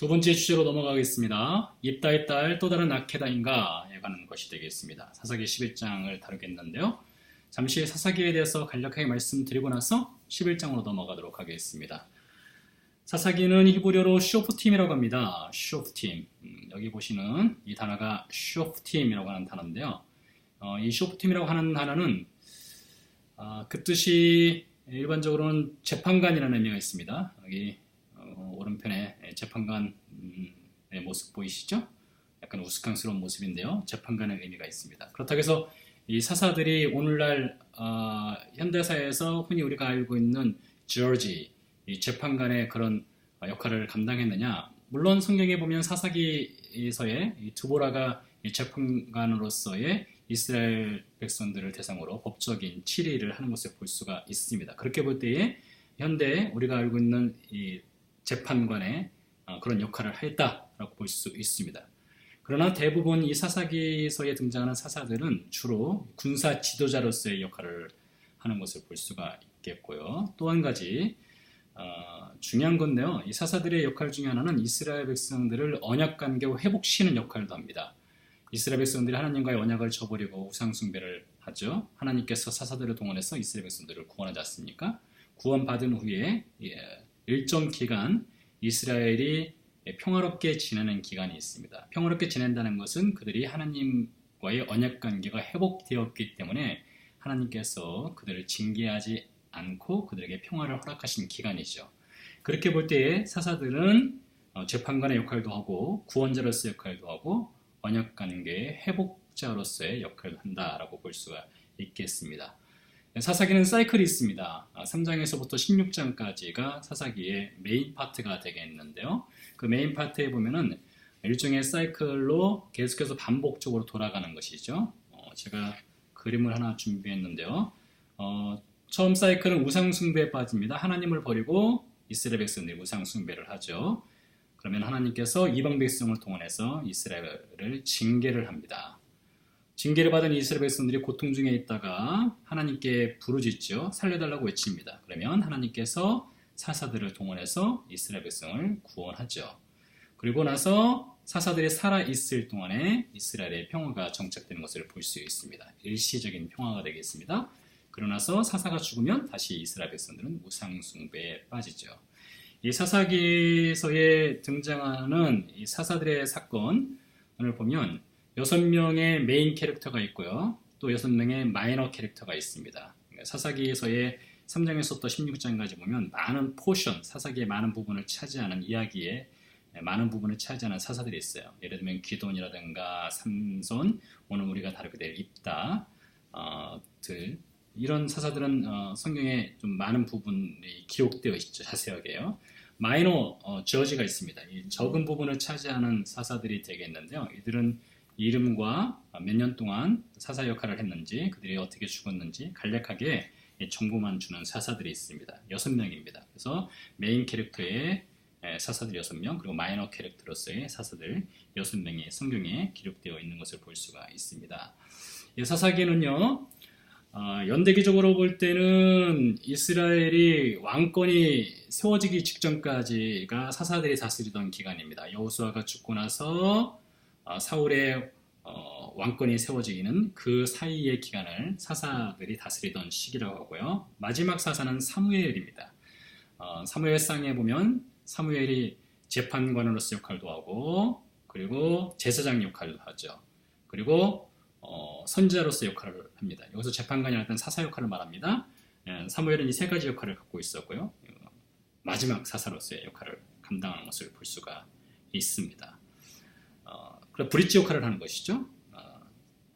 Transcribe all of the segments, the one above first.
두 번째 주제로 넘어가겠습니다. 입다의 딸 또 다른 아케다인가에 관한 것이 되겠습니다. 사사기 11장을 다루겠는데요. 잠시 사사기에 대해서 간략하게 말씀드리고 나서 11장으로 넘어가도록 하겠습니다. 사사기는 히브리어로 쇼프팀이라고 합니다. 쇼프팀. 여기 보시는 이 단어가 쇼프팀이라고 하는 단어인데요. 이 쇼프팀이라고 하는 단어는 그 뜻이 일반적으로는 재판관이라는 의미가 있습니다. 여기 오른편에 재판관의 모습 보이시죠? 약간 우스꽝스러운 모습인데요. 재판관의 의미가 있습니다. 그렇다고 해서 이 사사들이 오늘날 현대사회에서 흔히 우리가 알고 있는 저지, 이 재판관의 그런 역할을 감당했느냐? 물론 성경에 보면 사사기서의 이 드보라가 이 재판관으로서의 이스라엘 백성들을 대상으로 법적인 치리를 하는 것을 볼 수가 있습니다. 그렇게 볼 때에 현대 우리가 알고 있는 이 재판관의 그런 역할을 했다라고 볼 수 있습니다. 그러나 대부분 이 사사기서에 등장하는 사사들은 주로 군사 지도자로서의 역할을 하는 것을 볼 수가 있겠고요. 또 한 가지 중요한 건데요. 이 사사들의 역할 중에 하나는 이스라엘 백성들을 언약관계로 회복시키는 역할도 합니다. 이스라엘 백성들이 하나님과의 언약을 저버리고 우상숭배를 하죠. 하나님께서 사사들을 동원해서 이스라엘 백성들을 구원하지 않습니까? 구원받은 후에 일정 기간 이스라엘이 평화롭게 지내는 기간이 있습니다. 평화롭게 지낸다는 것은 그들이 하나님과의 언약관계가 회복되었기 때문에 하나님께서 그들을 징계하지 않고 그들에게 평화를 허락하신 기간이죠. 그렇게 볼 때에 사사들은 재판관의 역할도 하고 구원자로서의 역할도 하고 언약관계의 회복자로서의 역할을 한다라고 볼 수가 있겠습니다. 사사기는 사이클이 있습니다. 3장에서부터 16장까지가 사사기의 메인 파트가 되겠는데요. 그 메인 파트에 보면은 일종의 사이클로 계속해서 반복적으로 돌아가는 것이죠. 제가 그림을 하나 준비했는데요. 처음 사이클은 우상숭배에 빠집니다. 하나님을 버리고 이스라엘 백성들이 우상숭배를 하죠. 그러면 하나님께서 이방 백성을 동원해서 이스라엘을 징계를 합니다. 징계를 받은 이스라엘 백성들이 고통 중에 있다가 하나님께 부르짖죠. 살려달라고 외칩니다. 그러면 하나님께서 사사들을 동원해서 이스라엘 백성을 구원하죠. 그리고 나서 사사들이 살아있을 동안에 이스라엘의 평화가 정착되는 것을 볼 수 있습니다. 일시적인 평화가 되겠습니다. 그러고 나서 사사가 죽으면 다시 이스라엘 백성들은 우상숭배에 빠지죠. 이 사사기서에 등장하는 이 사사들의 사건을 보면 6명의 메인 캐릭터가 있고요. 또 6명의 마이너 캐릭터가 있습니다. 사사기에서의 3장에서부터 16장까지 보면 많은 포션, 사사기의 많은 부분을 차지하는 이야기에 많은 부분을 차지하는 사사들이 있어요. 예를 들면 기돈이라든가 삼손, 오늘 우리가 다루게 될 입다 이런 사사들은 성경에 좀 많은 부분이 기록되어 있죠. 자세하게요. 마이너 저지가 있습니다. 이 적은 부분을 차지하는 사사들이 되겠는데요. 이들은 이름과 몇 년 동안 사사 역할을 했는지 그들이 어떻게 죽었는지 간략하게 정보만 주는 사사들이 있습니다. 6명입니다. 그래서 메인 캐릭터의 사사들 6명 그리고 마이너 캐릭터로서의 사사들 6명이 성경에 기록되어 있는 것을 볼 수가 있습니다. 이 사사기는요. 연대기적으로 볼 때는 이스라엘이 왕권이 세워지기 직전까지가 사사들이 다스리던 기간입니다. 여호수아가 죽고 나서 사울의 왕권이 세워지기는 그 사이의 기간을 사사들이 다스리던 시기라고 하고요. 마지막 사사는 사무엘입니다. 사무엘상에 보면 사무엘이 재판관으로서 역할도 하고 그리고 제사장 역할도 하죠. 그리고 선지자로서 역할을 합니다. 여기서 재판관이라는 사사 역할을 말합니다. 사무엘은 이 세 가지 역할을 갖고 있었고요. 마지막 사사로서의 역할을 감당하는 것을 볼 수가 있습니다. 브릿지 역할을 하는 것이죠.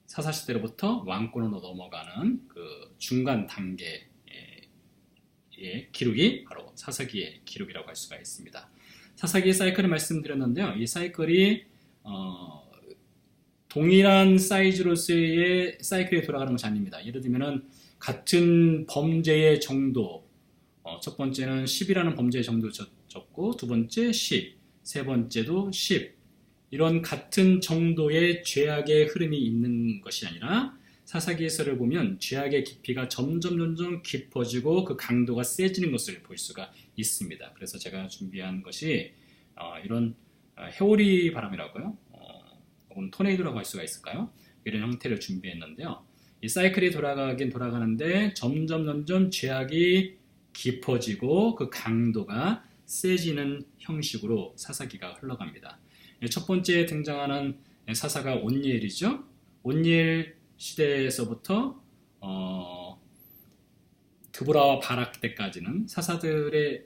사사 시대로부터 왕권으로 넘어가는 그 중간 단계의 기록이 바로 사사기의 기록이라고 할 수가 있습니다. 사사기의 사이클을 말씀드렸는데요. 이 사이클이 동일한 사이즈로서의 사이클이 돌아가는 것이 아닙니다. 예를 들면 같은 범죄의 정도, 첫 번째는 10이라는 범죄의 정도 적고 두 번째 10, 세 번째도 10 이런 같은 정도의 죄악의 흐름이 있는 것이 아니라 사사기에서를 보면 죄악의 깊이가 점점 깊어지고 그 강도가 세지는 것을 볼 수가 있습니다. 그래서 제가 준비한 것이 이런 해오리 바람이라고요. 혹은 토네이도라고 할 수가 있을까요? 이런 형태를 준비했는데요. 이 사이클이 돌아가긴 돌아가는데 점점 죄악이 깊어지고 그 강도가 세지는 형식으로 사사기가 흘러갑니다. 첫 번째 등장하는 사사가 온니엘이죠. 온니엘 시대에서부터 드보라와 바락 때까지는 사사들의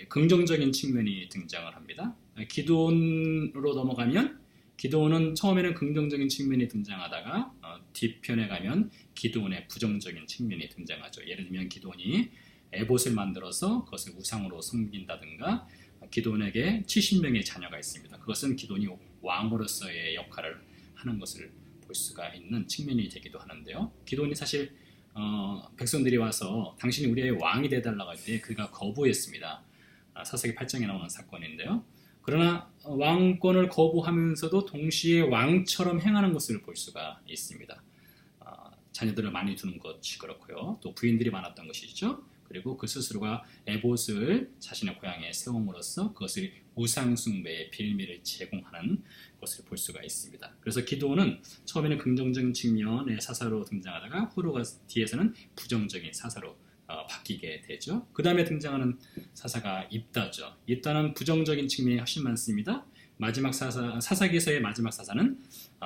긍정적인 측면이 등장을 합니다. 기드온으로 넘어가면 기드온은 처음에는 긍정적인 측면이 등장하다가 뒤편에 가면 기드온의 부정적인 측면이 등장하죠. 예를 들면 기드온이 에봇을 만들어서 그것을 우상으로 섬긴다든가 기드온에게 70명의 자녀가 있습니다. 그것은 기드온이 왕으로서의 역할을 하는 것을 볼 수가 있는 측면이 되기도 하는데요. 기드온이 사실 백성들이 와서 당신이 우리의 왕이 되달라고 할 때 그가 거부했습니다. 사사기 8장에 나오는 사건인데요. 그러나 왕권을 거부하면서도 동시에 왕처럼 행하는 것을 볼 수가 있습니다. 자녀들을 많이 두는 것이 그렇고요. 또 부인들이 많았던 것이죠. 그리고 그 스스로가 에봇을 자신의 고향에 세움으로써 그것을 우상숭배의 빌미를 제공하는 것을 볼 수가 있습니다. 그래서 기드온은 처음에는 긍정적인 측면의 사사로 등장하다가 후로가 뒤에서는 부정적인 사사로 바뀌게 되죠. 그 다음에 등장하는 사사가 입다죠. 입다는 부정적인 측면이 훨씬 많습니다. 마지막 사사기에서의 마지막 사사는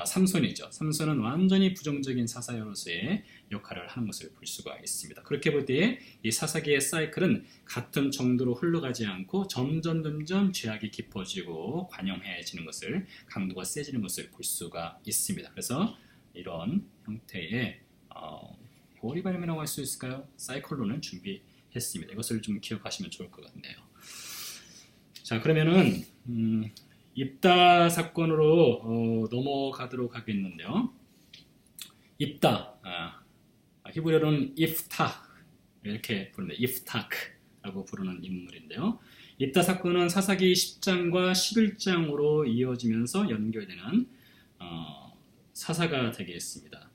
삼손이죠. 삼손은 완전히 부정적인 사사로서의 역할을 하는 것을 볼 수가 있습니다. 그렇게 볼 때 이 사사기의 사이클은 같은 정도로 흘러가지 않고 점점 죄악이 깊어지고 관영해지는 것을, 강도가 세지는 것을 볼 수가 있습니다. 그래서 이런 형태의 호리바람이라고 할 수 있을까요? 사이클론을 준비했습니다. 이것을 좀 기억하시면 좋을 것 같네요. 자, 그러면은 입다 사건으로 넘어가도록 하겠는데요. 입다, 히브리어로는 이프탁 이렇게 부릅니다. 이프탁라고 부르는 인물인데요. 입다 사건은 사사기 10장과 11장으로 이어지면서 연결되는 사사가 되겠습니다.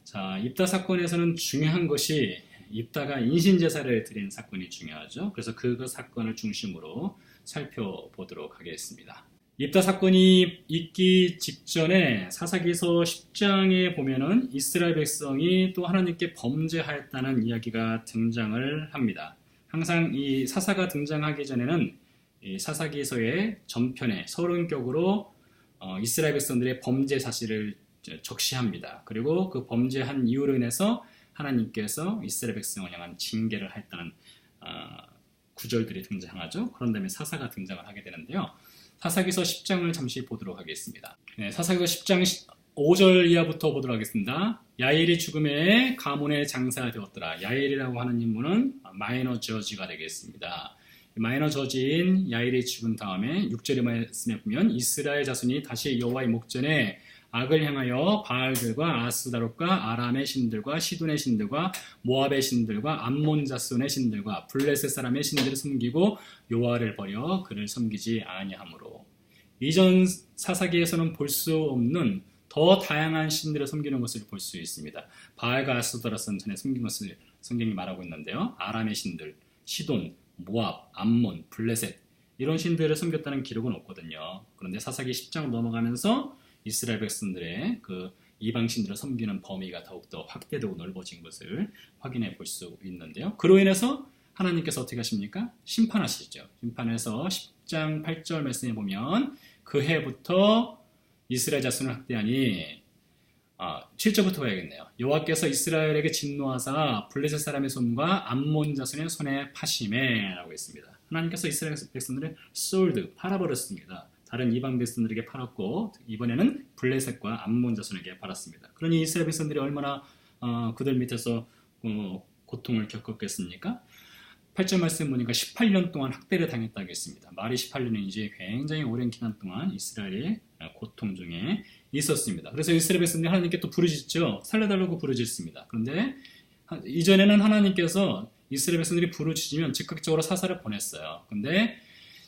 자, 입다 사건에서는 중요한 것이 입다가 인신제사를 드린 사건이 중요하죠. 그래서 그 사건을 중심으로 살펴보도록 하겠습니다. 입다 사건이 있기 직전에 사사기서 10장에 보면은 이스라엘 백성이 또 하나님께 범죄하였다는 이야기가 등장을 합니다. 항상 이 사사가 등장하기 전에는 이 사사기서의 전편에 서론격으로 이스라엘 백성들의 범죄 사실을 적시합니다. 그리고 그 범죄한 이유로 인해서 하나님께서 이스라엘 백성을 향한 징계를 하였다는 구절들이 등장하죠. 그런 다음에 사사가 등장을 하게 되는데요. 사사기서 10장을 잠시 보도록 하겠습니다. 네, 사사기서 10장 5절 이하부터 보도록 하겠습니다. 야엘이 죽음에 가문의 장사가 되었더라. 야엘이라고 하는 인물은 마이너 저지가 되겠습니다. 마이너 저지인 야엘이 죽은 다음에 6절의 말씀에 보면 이스라엘 자손이 다시 여호와의 목전에 악을 향하여 바알들과 아스다롯과 아람의 신들과 시돈의 신들과 모압의 신들과 암몬 자손의 신들과 블레셋 사람의 신들을 섬기고 여호와를 버려 그를 섬기지 아니하므로. 이전 사사기에서는 볼 수 없는 더 다양한 신들을 섬기는 것을 볼 수 있습니다. 바알과 아스다롯은 전에 섬긴 것을 성경이 말하고 있는데요. 아람의 신들, 시돈, 모압, 암몬, 블레셋 이런 신들을 섬겼다는 기록은 없거든요. 그런데 사사기 10장으로 넘어가면서 이스라엘 백성들의 그 이방신들을 섬기는 범위가 더욱더 확대되고 넓어진 것을 확인해 볼 수 있는데요. 그로 인해서 하나님께서 어떻게 하십니까? 심판하시죠. 심판에서 10장 8절 말씀에 보면 그 해부터 이스라엘 자손을 학대하니 7절부터 봐야겠네요. 여호와께서 이스라엘에게 진노하사 블레셋 사람의 손과 암몬 자손의 손에 파심에 라고 했습니다. 하나님께서 이스라엘 백성들을 솔드 팔아버렸습니다. 다른 이방 백성들에게 팔았고 이번에는 블레셋과 암몬 자손에게 팔았습니다. 그러니 이스라엘 백성들이 얼마나 그들 밑에서 고통을 겪었겠습니까? 8절 말씀 보니까 18년 동안 학대를 당했다고 했습니다. 말이 18년인지 굉장히 오랜 기간 동안 이스라엘이 고통 중에 있었습니다. 그래서 이스라엘 백성들이 하나님께 또 부르짖죠. 살려달라고 부르짖습니다. 그런데 이전에는 하나님께서 이스라엘 백성들이 부르짖으면 즉각적으로 사사를 보냈어요. 근데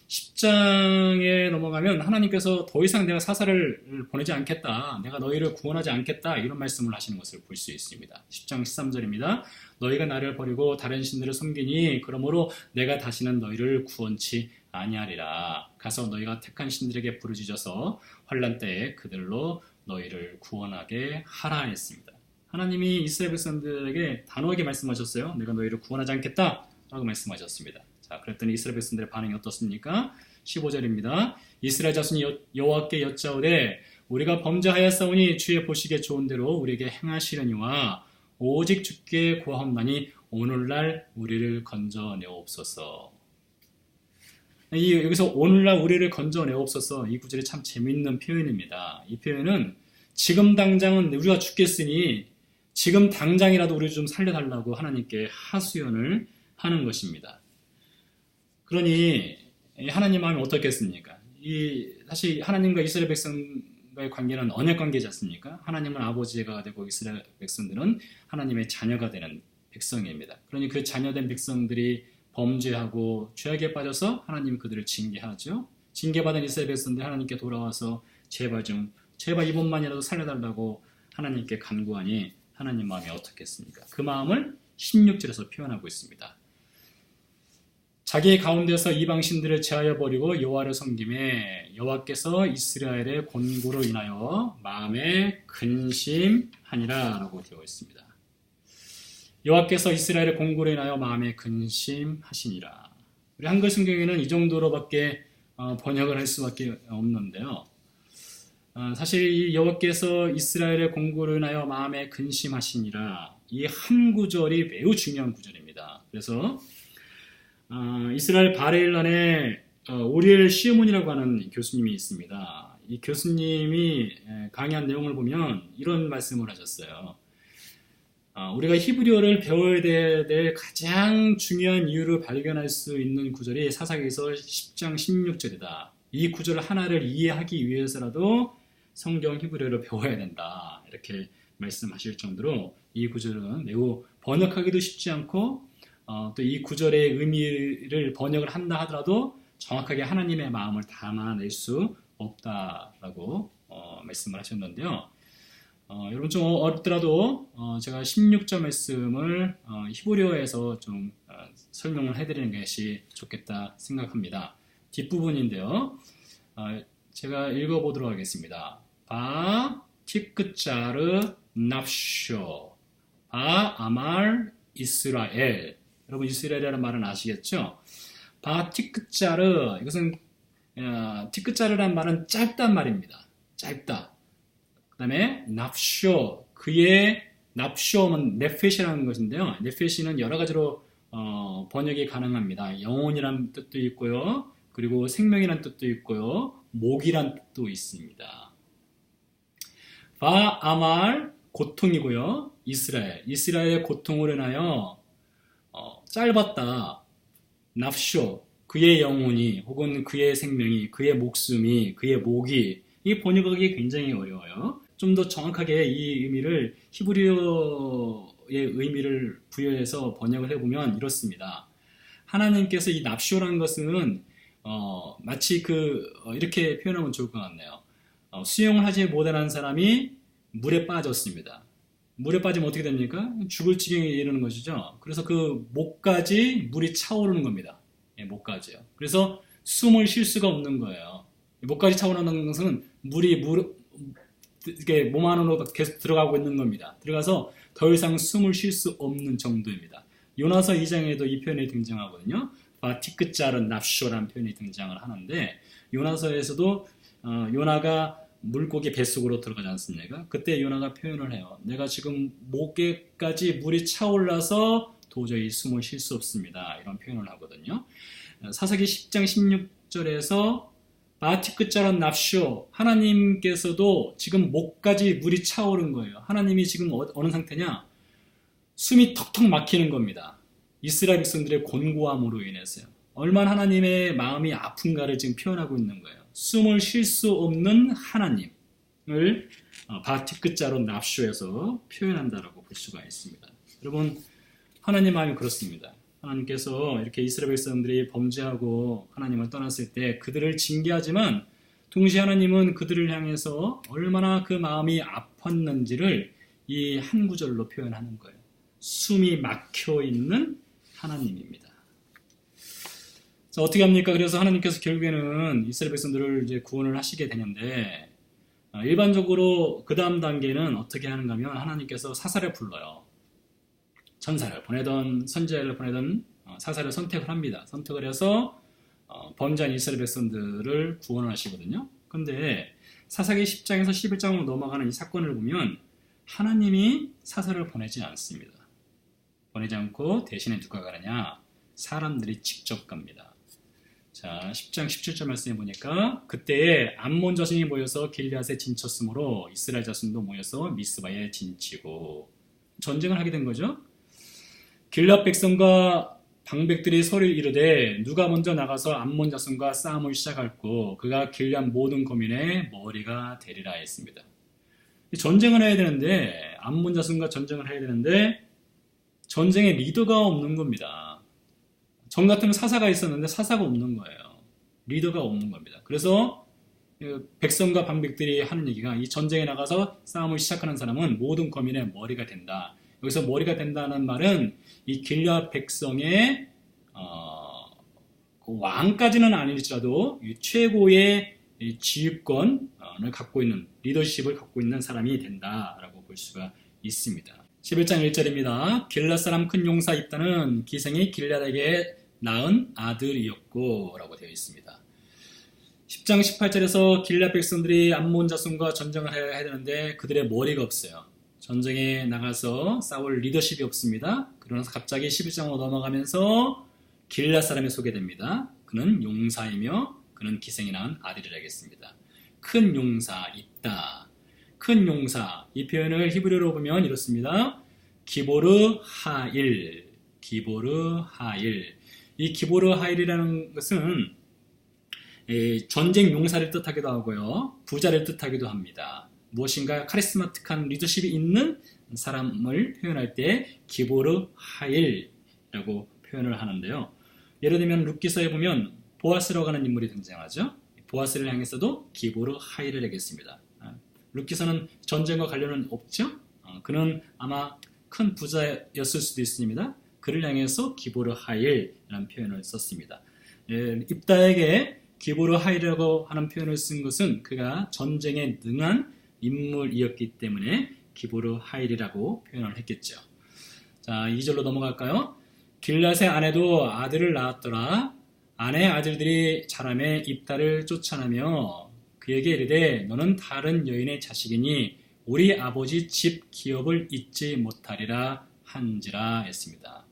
10장에 넘어가면 하나님께서 더 이상 내가 사사를 보내지 않겠다. 내가 너희를 구원하지 않겠다. 이런 말씀을 하시는 것을 볼 수 있습니다. 10장 13절입니다. 너희가 나를 버리고 다른 신들을 섬기니 그러므로 내가 다시는 너희를 구원치 아니하리라. 가서 너희가 택한 신들에게 부르짖어서 환난 때에 그들로 너희를 구원하게 하라 했습니다. 하나님이 이스라엘 백성들에게 단호하게 말씀하셨어요. 내가 너희를 구원하지 않겠다 라고 말씀하셨습니다. 자, 그랬더니 이스라엘 백성들의 반응이 어떻습니까? 15절입니다. 이스라엘 자손이 여호와께 여짜오되 우리가 범죄하였사오니 주의 보시기에 좋은 대로 우리에게 행하시려니와 오직 주께 구하옵나니 오늘날 우리를 건져내옵소서. 여기서 오늘날 우리를 건져내옵소서, 이 구절이 참 재밌는 표현입니다. 이 표현은 지금 당장은 우리가 죽겠으니 지금 당장이라도 우리 좀 살려달라고 하나님께 하소연을 하는 것입니다. 그러니 하나님 마음이 어떻겠습니까? 사실 하나님과 이스라엘 백성과의 관계는 언약 관계지 않습니까? 하나님은 아버지가 되고 이스라엘 백성들은 하나님의 자녀가 되는 백성입니다. 그러니 그 자녀된 백성들이 범죄하고 죄악에 빠져서 하나님이 그들을 징계하죠. 징계받은 이스라엘 백성들이 하나님께 돌아와서 제발 이번만이라도 살려달라고 하나님께 간구하니 하나님 마음이 어떻겠습니까? 그 마음을 16절에서 표현하고 있습니다. 자기 가운데서 이방신들을 제하여 버리고 여호와를 섬김에 여호와께서 이스라엘의 곤고로 인하여 마음에 근심하니라 라고 되어 있습니다. 여호와께서 이스라엘의 곤고로 인하여 마음에 근심하시니라. 우리 한글 성경에는 이 정도로밖에 번역을 할 수밖에 없는데요. 사실 이 여호와께서 이스라엘의 곤고로 인하여 마음에 근심하시니라, 이 한 구절이 매우 중요한 구절입니다. 그래서 이스라엘 바레일란에 오리엘 시몬이라고 하는 교수님이 있습니다. 이 교수님이 강의한 내용을 보면 이런 말씀을 하셨어요. 우리가 히브리어를 배워야 될 가장 중요한 이유를 발견할 수 있는 구절이 사사기서 10장 16절이다. 이 구절 하나를 이해하기 위해서라도 성경 히브리어를 배워야 된다. 이렇게 말씀하실 정도로 이 구절은 매우 번역하기도 쉽지 않고 또 이 구절의 의미를 번역을 한다 하더라도 정확하게 하나님의 마음을 담아낼 수 없다라고 말씀을 하셨는데요. 여러분 좀 어렵더라도 제가 16절 말씀을 히브리어에서 좀 설명을 해드리는 것이 좋겠다 생각합니다. 뒷부분인데요. 제가 읽어보도록 하겠습니다. 바 티크자르 납쇼 바 아말 이스라엘. 여러분 이스라엘이라는 말은 아시겠죠? 바 티크자르, 이것은 티크자르란 말은 짧단 말입니다. 짧다. 그 다음에 납쇼, 그의 납쇼는 네펫이라는 것인데요. 네펫은 여러 가지로 번역이 가능합니다. 영혼이라는 뜻도 있고요. 그리고 생명이라는 뜻도 있고요. 목이라는 뜻도 있습니다. 바 아말, 고통이고요. 이스라엘의 고통으로 인하여 짧았다. 납쇼, 그의 영혼이 혹은 그의 생명이, 그의 목숨이, 그의 목이, 이 번역하기 굉장히 어려워요. 좀 더 정확하게 이 의미를 히브리어의 의미를 부여해서 번역을 해보면 이렇습니다. 하나님께서 이 납쇼라는 것은 마치 이렇게 표현하면 좋을 것 같네요. 수영을 하지 못하는 사람이 물에 빠졌습니다. 물에 빠지면 어떻게 됩니까? 죽을 지경에 이르는 것이죠. 그래서 그 목까지 물이 차오르는 겁니다. 목까지요. 그래서 숨을 쉴 수가 없는 거예요. 목까지 차오르는 것은 물이 이렇게 몸 안으로 계속 들어가고 있는 겁니다. 들어가서 더 이상 숨을 쉴 수 없는 정도입니다. 요나서 2장에도 이 표현이 등장하거든요. 바티크자른 납쇼라는 표현이 등장을 하는데, 요나서에서도 요나가 물고기 뱃속으로 들어가지 않습니까? 그때 요나가 표현을 해요. 내가 지금 목에까지 물이 차올라서 도저히 숨을 쉴 수 없습니다. 이런 표현을 하거든요. 사사기 10장 16절에서 바티크자란 납쇼, 하나님께서도 지금 목까지 물이 차오른 거예요. 하나님이 지금 어느 상태냐? 숨이 턱턱 막히는 겁니다. 이스라엘 백성들의 곤고함으로 인해서요. 얼마나 하나님의 마음이 아픈가를 지금 표현하고 있는 거예요. 숨을 쉴 수 없는 하나님을 바티크자로 납쇼에서 표현한다라고 볼 수가 있습니다. 여러분, 하나님 마음이 그렇습니다. 하나님께서 이렇게 이스라엘 백성들이 범죄하고 하나님을 떠났을 때 그들을 징계하지만 동시에 하나님은 그들을 향해서 얼마나 그 마음이 아팠는지를 이 한 구절로 표현하는 거예요. 숨이 막혀 있는 하나님입니다. 자, 어떻게 합니까? 그래서 하나님께서 결국에는 이스라엘 백성들을 이제 구원을 하시게 되는데, 일반적으로 그 다음 단계는 어떻게 하는가 하면 하나님께서 사사를 불러요. 천사를 보내던, 선지자를 보내던 사사를 선택을 합니다. 선택을 해서 범죄한 이스라엘 백성들을 구원을 하시거든요. 근데 사사기 10장에서 11장으로 넘어가는 이 사건을 보면 하나님이 사사를 보내지 않습니다. 보내지 않고 대신에 누가 가느냐? 사람들이 직접 갑니다. 자, 10장 17절 말씀해 보니까 그때에 암몬 자손이 모여서 길앗에 진쳤으므로 이스라엘 자손도 모여서 미스바에 진치고 전쟁을 하게 된 거죠. 길앗 백성과 방백들이 소리를 이르되 누가 먼저 나가서 암몬 자손과 싸움을 시작할고 그가 길앗 모든 거민의 머리가 되리라 했습니다. 전쟁을 해야 되는데 암몬 자손과 전쟁을 해야 되는데 전쟁에 리더가 없는 겁니다. 전 같은 사사가 있었는데 사사가 없는 거예요. 리더가 없는 겁니다. 그래서 백성과 방백들이 하는 얘기가 이 전쟁에 나가서 싸움을 시작하는 사람은 모든 거민의 머리가 된다. 여기서 머리가 된다는 말은 이 길앗 백성의 그 왕까지는 아닐지라도 최고의 지휘권을 갖고 있는 리더십을 갖고 있는 사람이 된다라고 볼 수가 있습니다. 11장 1절입니다. 길앗 사람 큰 용사 입다는 기생이 길앗에게 낳은 아들이었고 라고 되어 있습니다. 10장 18절에서 길앗 백성들이 암몬 자손과 전쟁을 해야 되는데 그들의 머리가 없어요. 전쟁에 나가서 싸울 리더십이 없습니다. 그러면서 갑자기 11장으로 넘어가면서 길앗 사람이 소개됩니다. 그는 용사이며 그는 기생이 낳은 아들이라겠습니다. 큰 용사 있다. 큰 용사, 이 표현을 히브리어로 보면 이렇습니다. 기보르 하일, 기보르 하일. 이 기보르 하일이라는 것은 전쟁 용사를 뜻하기도 하고요. 부자를 뜻하기도 합니다. 무엇인가 카리스마틱한 리더십이 있는 사람을 표현할 때 기보르 하일이라고 표현을 하는데요. 예를 들면 룻기서에 보면 보아스라고 하는 인물이 등장하죠. 보아스를 향해서도 기보르 하일을 하겠습니다. 룻기서는 전쟁과 관련은 없죠. 그는 아마 큰 부자였을 수도 있습니다. 그를 향해서 기보르 하일이라는 표현을 썼습니다. 입다에게 기보르 하일이라고 하는 표현을 쓴 것은 그가 전쟁에 능한 인물이었기 때문에 기보르 하일이라고 표현을 했겠죠. 자, 2절로 넘어갈까요? 길앗의 아내도 아들을 낳았더라. 아내의 아들들이 자라매 입다를 쫓아내며 그에게 이르되 너는 다른 여인의 자식이니 우리 아버지 집 기업을 잊지 못하리라 한지라 했습니다.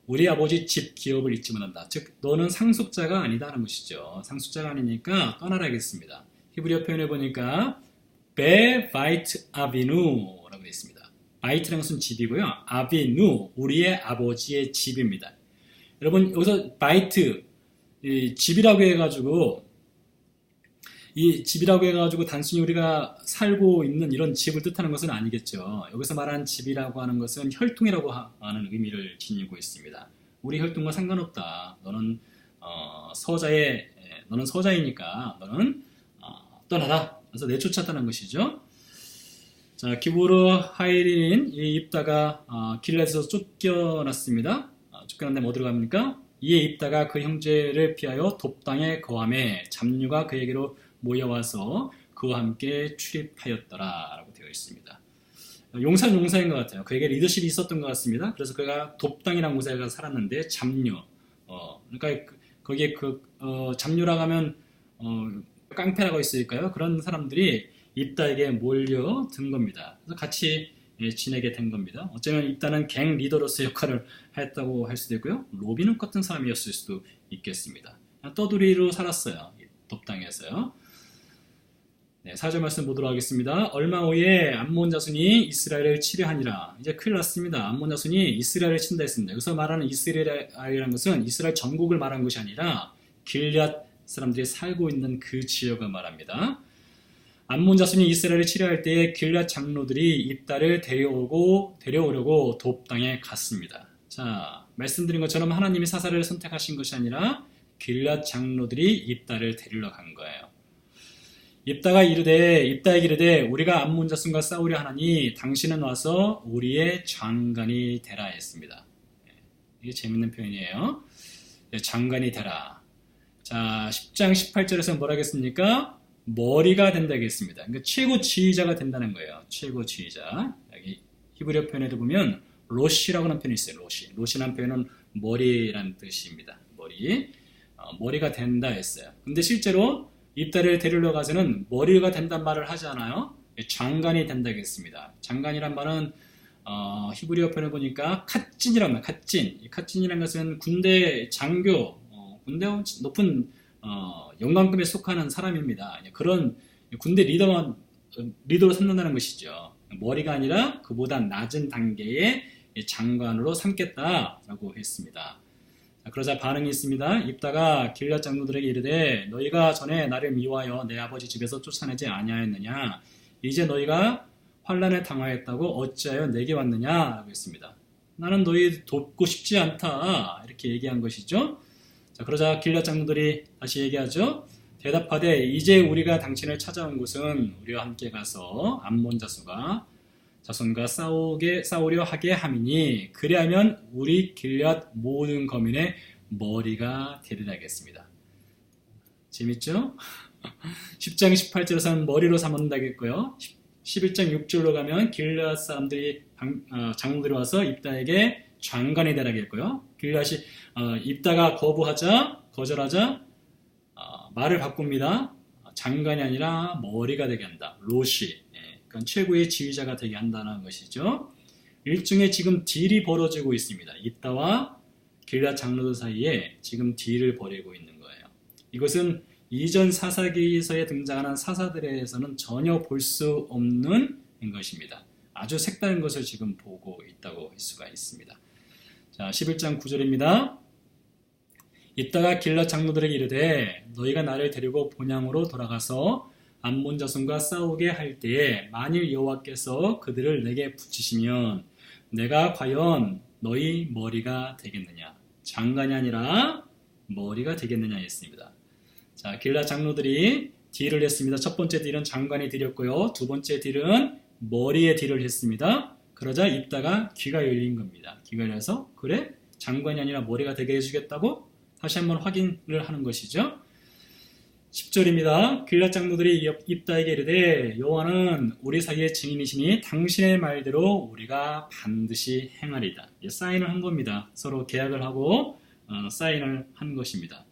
우리 아버지 집 기업을 잊지 못한다. 즉 너는 상속자가 아니다 하는 것이죠. 상속자가 아니니까 떠나라겠습니다. 히브리어 표현해 보니까 베 바이트 아비누라고 되어 있습니다. 바이트라는 것은 집이고요. 아비누 우리의 아버지의 집입니다. 여러분 여기서 바이트 집이라고 해가지고 이 집이라고 해가지고 단순히 우리가 살고 있는 이런 집을 뜻하는 것은 아니겠죠. 여기서 말하는 집이라고 하는 것은 혈통이라고 하는 의미를 지니고 있습니다. 우리 혈통과 상관없다. 너는 너는 서자이니까 너는 떠나라. 그래서 내쫓았다는 것이죠. 자, 기보르 하일인 이 입다가 길앗에서 쫓겨났습니다. 쫓겨났는데 뭐 들어갑니까? 이에 입다가 그 형제를 피하여 돕당에 거함에 잡류가 그에게로 모여와서 그와 함께 출입하였더라 라고 되어 있습니다. 용사는 용사인 것 같아요. 그에게 리더십이 있었던 것 같습니다. 그래서 그가 돕당이라는 곳에 가서 살았는데 잡류 그러니까 거기에 잡류라고 하면 깡패라고 있으니까요. 그런 사람들이 입다에게 몰려든 겁니다. 그래서 같이 지내게 된 겁니다. 어쩌면 입다는 갱 리더로서 역할을 했다고 할 수도 있고요. 로빈훅 같은 사람이었을 수도 있겠습니다. 떠돌이로 살았어요. 돕당에서요. 네, 4절 말씀 보도록 하겠습니다. 얼마 후에 암몬 자손이 이스라엘을 치려하니라. 이제 큰일 났습니다. 암몬 자손이 이스라엘을 친다 했습니다. 여기서 말하는 이스라엘이라는 것은 이스라엘 전국을 말한 것이 아니라 길앗 사람들이 살고 있는 그 지역을 말합니다. 암몬 자손이 이스라엘을 치려할 때에 길앗 장로들이 입다를 데려오려고 돕당에 갔습니다. 자, 말씀드린 것처럼 하나님이 사사를 선택하신 것이 아니라 길앗 장로들이 입다를 데리러 간 거예요. 입다에게 이르되 우리가 암몬 자손과 싸우려 하나니 당신은 와서 우리의 장관이 되라 했습니다. 이게 재밌는 표현이에요. 장관이 되라. 자, 10장 18절에서 뭐라 하겠습니까? 머리가 된다겠습니다. 그러니까 최고 지휘자가 된다는 거예요. 최고 지휘자. 여기 히브리어 표현에도 보면 로시라고 하는 표현이 있어요. 로시. 로시라는 표현은 머리라는 뜻입니다. 머리. 머리가 된다 했어요. 근데 실제로 입다를 데리러 가서는 머리가 된다는 말을 하지 않아요. 장관이 된다겠습니다. 장관이란 말은 히브리어 표현을 보니까 캇진이란 말, 캇진. 이 캇진이라는 것은 군대 장교, 군대 높은 영광급에 속하는 사람입니다. 그런 군대 리더로 삼는다는 것이죠. 머리가 아니라 그보다 낮은 단계의 장관으로 삼겠다라고 했습니다. 자, 그러자 반응이 있습니다. 입다가 길앗 장로들에게 이르되 너희가 전에 나를 미워하여 내 아버지 집에서 쫓아내지 아니하였느냐? 이제 너희가 환난에 당하였다고 어찌하여 내게 왔느냐라고 했습니다. 나는 너희 돕고 싶지 않다 이렇게 얘기한 것이죠. 자, 그러자 길앗 장로들이 다시 얘기하죠. 대답하되 이제 우리가 당신을 찾아온 곳은 우리와 함께 가서 암몬 자손과 싸우려 하게 함이니 그리하면 우리 길앗 모든 거민의 머리가 되리라 하겠습니다. 재밌죠? 10장 18절에서는 머리로 삼는다겠고요. 11장 6절로 가면 길앗 사람들이 장로들이 와서 입다에게 장관이 되라겠고요. 길앗이 입다가 거절하자 말을 바꿉니다. 장관이 아니라 머리가 되게 한다. 로시. 그러니까 최고의 지휘자가 되게 한다는 것이죠. 일종의 지금 딜이 벌어지고 있습니다. 입다와 길앗 장로들 사이에 지금 딜을 벌이고 있는 거예요. 이것은 이전 사사기서에 등장하는 사사들에서는 전혀 볼 수 없는 것입니다. 아주 색다른 것을 지금 보고 있다고 할 수가 있습니다. 자, 11장 9절입니다. 이따가 길앗 장로들에게 이르되 너희가 나를 데리고 본향으로 돌아가서 암몬 자손과 싸우게 할 때에 만일 여호와께서 그들을 내게 붙이시면 내가 과연 너희 머리가 되겠느냐? 장관이 아니라 머리가 되겠느냐 했습니다. 자, 길앗 장로들이 딜을 했습니다. 첫 번째 딜은 장관이 딜이었고요. 두 번째 딜은 머리에 딜을 했습니다. 그러자 입다가 귀가 열린 겁니다. 귀가 열려서 그래? 장관이 아니라 머리가 되게 해주겠다고? 다시 한번 확인을 하는 것이죠. 10절입니다. 길앗 장로들이 입다에게 이르되 여호와는 우리 사이의 증인이시니 당신의 말대로 우리가 반드시 행하리다. 사인을 한 겁니다. 서로 계약을 하고 사인을 한 것입니다.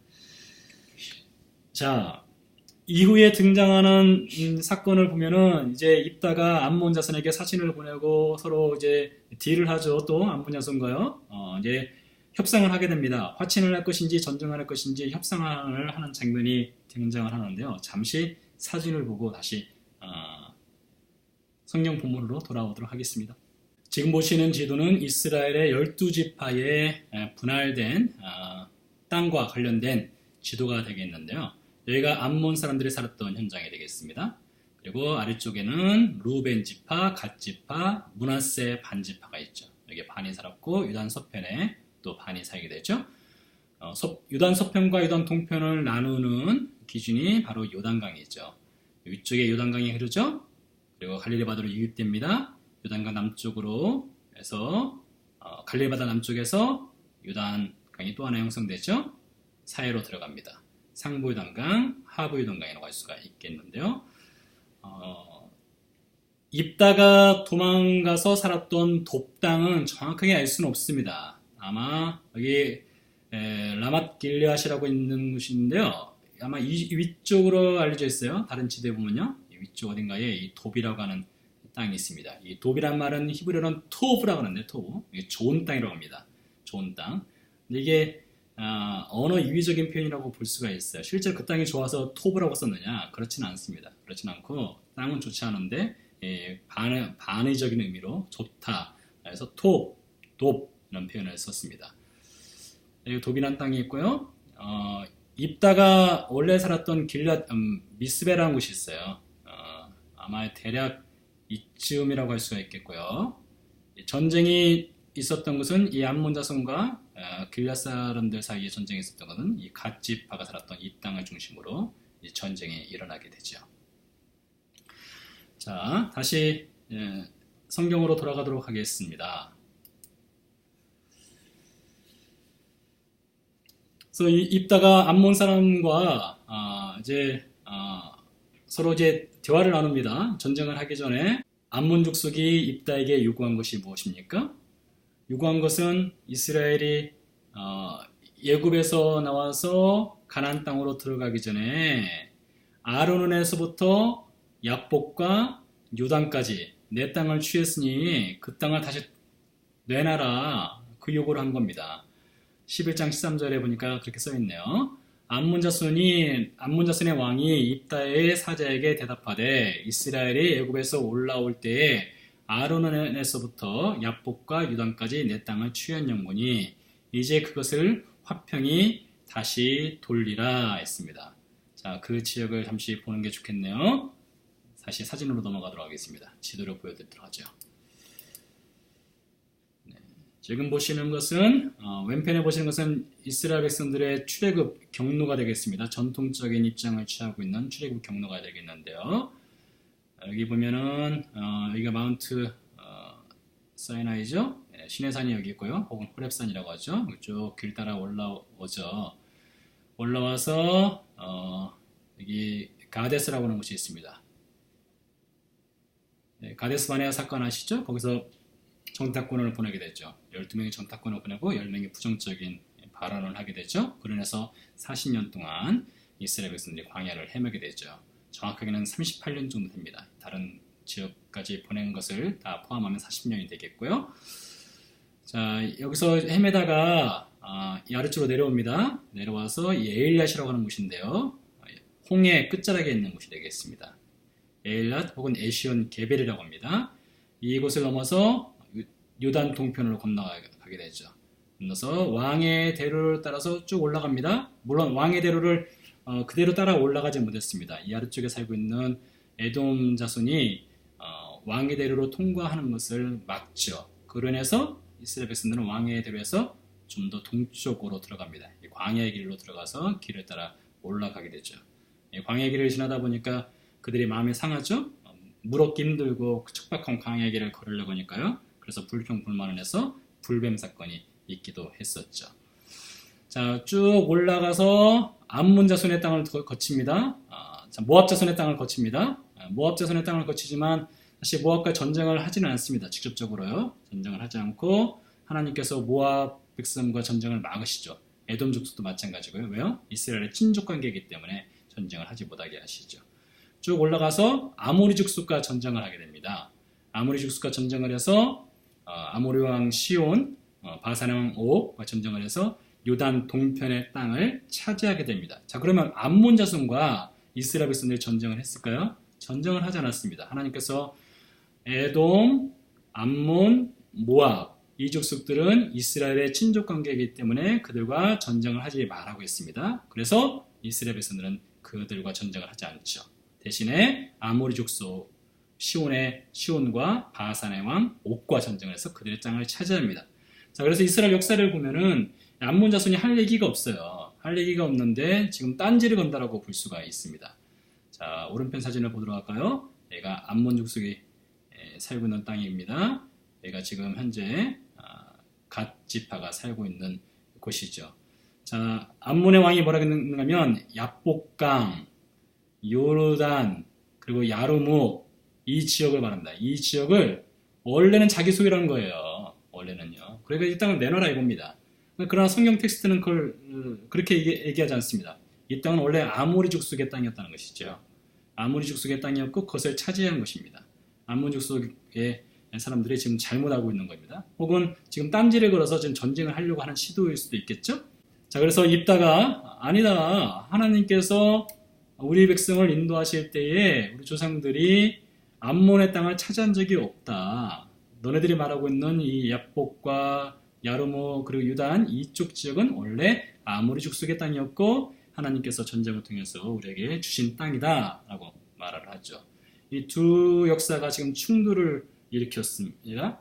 자, 이후에 등장하는 사건을 보면은 이제 입다가 암몬 자손에게 사신을 보내고 서로 이제 딜을 하죠. 또 암몬 자손과요. 이제 협상을 하게 됩니다. 화친을 할 것인지 전쟁을 할 것인지 협상을 하는 장면이 등장을 하는데요. 잠시 사진을 보고 다시 성경 본문으로 돌아오도록 하겠습니다. 지금 보시는 지도는 이스라엘의 12지파에 분할된 땅과 관련된 지도가 되겠는데요. 여기가 암몬 사람들이 살았던 현장이 되겠습니다. 그리고 아래쪽에는 루벤 지파, 갓 지파, 므낫세 반 지파가 있죠. 여기 반이 살았고 유단 서편에 또 반이 살게 되죠. 유단 서편과 유단 동편을 나누는 기준이 바로 요단강이죠. 위쪽에 요단강이 흐르죠. 그리고 갈릴리 바다로 유입됩니다. 요단강 남쪽으로 해서 갈릴리 바다 남쪽에서 요단강이 또 하나 형성되죠. 사해로 들어갑니다. 상부 요단강, 하부 요단강이라고 할 수가 있겠는데요. 입다가 도망가서 살았던 돕당은 정확하게 알 수는 없습니다. 아마 여기 라맛 길르앗이라고 있는 곳인데요. 아마 이 위쪽으로 알려져 있어요. 다른 지도에 보면요. 위쪽 어딘가에 이 돕이라고 하는 땅이 있습니다. 이 돕이란 말은 히브리어로는 토브라고 하는데 토브. 이게 좋은 땅이라고 합니다. 좋은 땅. 근데 이게 언어 이위적인 표현이라고 볼 수가 있어요. 실제로 그 땅이 좋아서 토브라고 썼느냐? 그렇지는 않습니다. 그렇지는 않고 땅은 좋지 않은데 반의적인 의미로 좋다. 그래서 돕 이런 표현을 썼습니다. 여기 돕이라는 땅이 있고요. 입다가 원래 살았던 길앗 미스베라는 곳이 있어요. 아마 대략 이쯤이라고 할 수가 있겠고요. 전쟁이 있었던 것은 이 암몬 자손과 길앗 사람들 사이에 전쟁이 있었던 것은 이 갓 지파가 살았던 이 땅을 중심으로 이 전쟁이 일어나게 되죠. 자, 다시 성경으로 돌아가도록 하겠습니다. 그래서 입다가 암몬 사람과 서로 이제 대화를 나눕니다. 전쟁을 하기 전에 암몬 족속이 입다에게 요구한 것이 무엇입니까? 요구한 것은 이스라엘이 예굽에서 나와서 가나안 땅으로 들어가기 전에 아르논에서부터 야복과 요단까지 내 땅을 취했으니 그 땅을 다시 내놔라, 그 요구를 한 겁니다. 11장 13절에 보니까 그렇게 써있네요. 암몬 자손의 왕이 입다의 사자에게 대답하되 이스라엘이 애굽에서 올라올 때에 아르논에서부터 야복과 유단까지 내 땅을 취한 영문이 이제 그것을 화평히 다시 돌리라 했습니다. 자, 그 지역을 잠시 보는 게 좋겠네요. 다시 사진으로 넘어가도록 하겠습니다. 지도를 보여드리도록 하죠. 지금 보시는 것은 왼편에 보시는 것은 이스라엘 백성들의 출애굽 경로가 되겠습니다. 전통적인 입장을 취하고 있는 출애굽 경로가 되겠는데요. 여기 보면은 여기가 마운트 사이나이죠. 시내산이 여기 있고요. 혹은 호렙산이라고 하죠. 쭉 길 따라 올라오죠. 올라와서 여기 가데스라고 하는 곳이 있습니다. 가데스 바네아 사건 아시죠? 거기서 정탐꾼을 보내게 되죠. 12명의 정탐꾼을 보내고 10명이 부정적인 발언을 하게 되죠. 그러면서 40년 동안 이스라엘 백성들이 광야를 헤매게 되죠. 정확하게는 38년 정도 됩니다. 다른 지역까지 보낸 것을 다 포함하면 40년이 되겠고요. 자, 여기서 헤매다가 이 아래쪽으로 내려옵니다. 내려와서 에일랏이라고 하는 곳인데요. 홍해 끝자락에 있는 곳이 되겠습니다. 에일랏 혹은 에시온 게벨이라고 합니다. 이곳을 넘어서 요단 동편으로 건너가게 되죠. 건너서 왕의 대로를 따라서 쭉 올라갑니다. 물론 왕의 대로를 그대로 따라 올라가지 못했습니다. 이 아래쪽에 살고 있는 에돔 자손이 왕의 대로로 통과하는 것을 막죠. 그로 인해서 이스라엘 백성들은 왕의 대로에서 좀 더 동쪽으로 들어갑니다. 광야의 길로 들어가서 길을 따라 올라가게 되죠. 광야의 길을 지나다 보니까 그들이 마음이 상하죠. 물 얻기 힘들고 척박한 광야의 길을 걸으려고 하니까요. 그래서 불평불만을 해서 불뱀 사건이 있기도 했었죠. 자, 쭉 올라가서 암몬 자손의 땅을 거칩니다. 모압 자손의 땅을 거칩니다. 모압 자손의 땅을 거치지만 사실 모압과 전쟁을 하지는 않습니다. 직접적으로요. 전쟁을 하지 않고 하나님께서 모압 백성과 전쟁을 막으시죠. 에돔 족속도 마찬가지고요. 왜요? 이스라엘의 친족 관계이기 때문에 전쟁을 하지 못하게 하시죠. 쭉 올라가서 아모리 족속과 전쟁을 하게 됩니다. 아모리 족속과 전쟁을 해서 아모리 왕 시온, 바산의 왕 옥과 전쟁을 해서 요단 동편의 땅을 차지하게 됩니다. 자, 그러면 암몬 자손과 이스라엘 백성들이 전쟁을 했을까요? 전쟁을 하지 않았습니다. 하나님께서 에돔, 암몬, 모압 이 족속들은 이스라엘의 친족 관계이기 때문에 그들과 전쟁을 하지 말라고 했습니다. 그래서 이스라엘 백성들은 그들과 전쟁을 하지 않죠. 대신에 아모리 족속 시온과 바산의 왕 옥과 전쟁을 해서 그들의 땅을 차지합니다. 자, 그래서 이스라엘 역사를 보면은 암몬 자손이 할 얘기가 없어요. 할 얘기가 없는데 지금 딴지를 건다라고 볼 수가 있습니다. 자, 오른편 사진을 보도록 할까요? 얘가 암몬 족속이 살고 있는 땅입니다. 얘가 지금 현재 갓 지파가 살고 있는 곳이죠. 자, 암몬의 왕이 뭐라고 했는가면 야복강, 요르단, 그리고 야르묵 이 지역을 말합니다. 이 지역을 원래는 자기 소유라는 거예요. 원래는요. 그러니까 이 땅을 내놔라 이겁니다. 그러나 성경 텍스트는 그걸 그렇게 얘기하지 않습니다. 이 땅은 원래 아모리 족속의 땅이었다는 것이죠. 아모리 족속의 땅이었고 그것을 차지한 것입니다. 아모리 족속의 사람들이 지금 잘못 알고 있는 겁니다. 혹은 지금 딴지를 걸어서 지금 전쟁을 하려고 하는 시도일 수도 있겠죠. 자, 그래서 입다가 아니다. 하나님께서 우리 백성을 인도하실 때에 우리 조상들이 암몬의 땅을 차지한 적이 없다. 너네들이 말하고 있는 이 야복과 야르모 그리고 유단 이쪽 지역은 원래 아모리 족속의 땅이었고 하나님께서 전쟁을 통해서 우리에게 주신 땅이다 라고 말을 하죠. 이 두 역사가 지금 충돌을 일으켰습니다.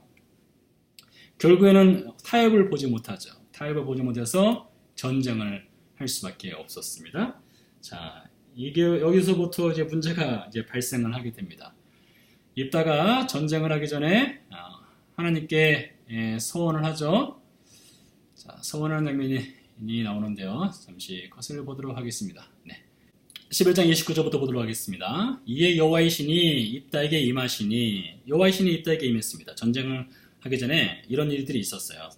결국에는 타협을 보지 못하죠. 타협을 보지 못해서 전쟁을 할 수밖에 없었습니다. 자, 이게 여기서부터 이제 문제가 이제 발생을 하게 됩니다. 입다가 전쟁을 하기 전에 하나님께 서원을 하죠. 자, 서원하는 장면이 나오는데요. 잠시 그것을 보도록 하겠습니다. 네. 11장 29절부터 보도록 하겠습니다. 이에 여호와의 신이 입다에게 임하시니, 여호와의 신이 입다에게 임했습니다. 전쟁을 하기 전에 이런 일들이 있었어요.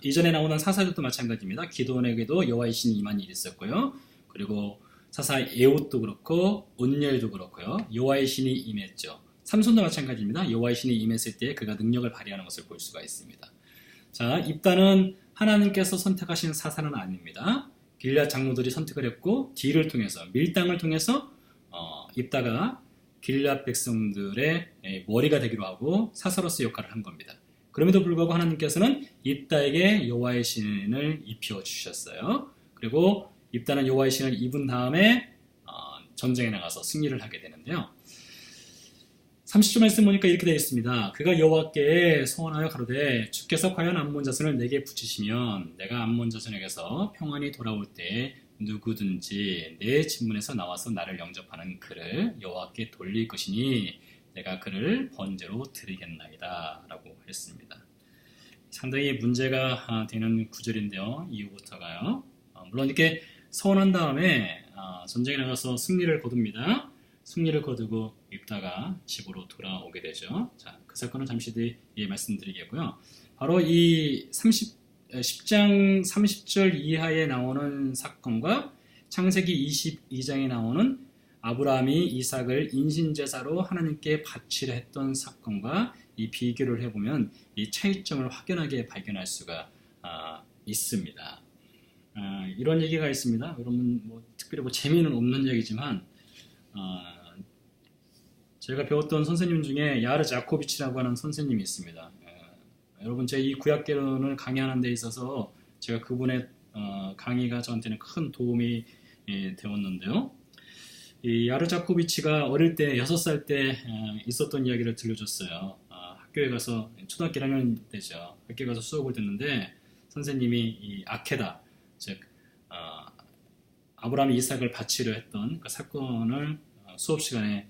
이전에 나오는 사사들도 마찬가지입니다. 기드온에게도 여호와의 신이 임한 일이 있었고요. 그리고 사사 에훗도 그렇고 온열도 그렇고요. 여호와의 신이 임했죠. 삼손도 마찬가지입니다. 여호와의 신이 임했을 때 그가 능력을 발휘하는 것을 볼 수가 있습니다. 자, 입다는 하나님께서 선택하신 사사는 아닙니다. 길앗 장로들이 선택을 했고 딜을 통해서, 밀당을 통해서 입다가 길앗 백성들의 머리가 되기로 하고 사사로서 역할을 한 겁니다. 그럼에도 불구하고 하나님께서는 입다에게 여호와의 신을 입혀 주셨어요. 그리고 입다는 여호와의 신을 입은 다음에 전쟁에 나가서 승리를 하게 되는데요. 30절 말씀 보니까 이렇게 되어 있습니다. 그가 여호와께 소원하여 가로되 주께서 과연 암몬 자손을 내게 붙이시면 내가 암몬 자손에게서 평안이 돌아올 때 누구든지 내 진문에서 나와서 나를 영접하는 그를 여호와께 돌릴 것이니 내가 그를 번제로 드리겠나이다 라고 했습니다. 상당히 문제가 되는 구절인데요. 이후부터가요. 물론 이렇게 서원한 다음에 전쟁에 나가서 승리를 거둡니다. 승리를 거두고 입다가 집으로 돌아오게 되죠. 자, 그 사건은 잠시 뒤에 말씀드리겠고요. 바로 이 10장 30절 이하에 나오는 사건과 창세기 22장에 나오는 아브라함이 이삭을 인신제사로 하나님께 바치려 했던 사건과 이 비교를 해보면 이 차이점을 확연하게 발견할 수가 있습니다. 이런 얘기가 있습니다. 여러분 특별히 재미는 없는 얘기지만 제가 배웠던 선생님 중에 야르 자코비치라고 하는 선생님이 있습니다. 여러분 제 이 구약개론을 강의하는 데 있어서 제가 그분의 강의가 저한테는 큰 도움이 되었는데요. 이 야르 자코비치가 어릴 때 6살 때 있었던 이야기를 들려줬어요. 학교에 가서 초등학교 1학년 때죠. 학교에 가서 수업을 듣는데 선생님이 이 아케다, 즉 아브라함이 이삭을 바치려 했던 그 사건을 수업 시간에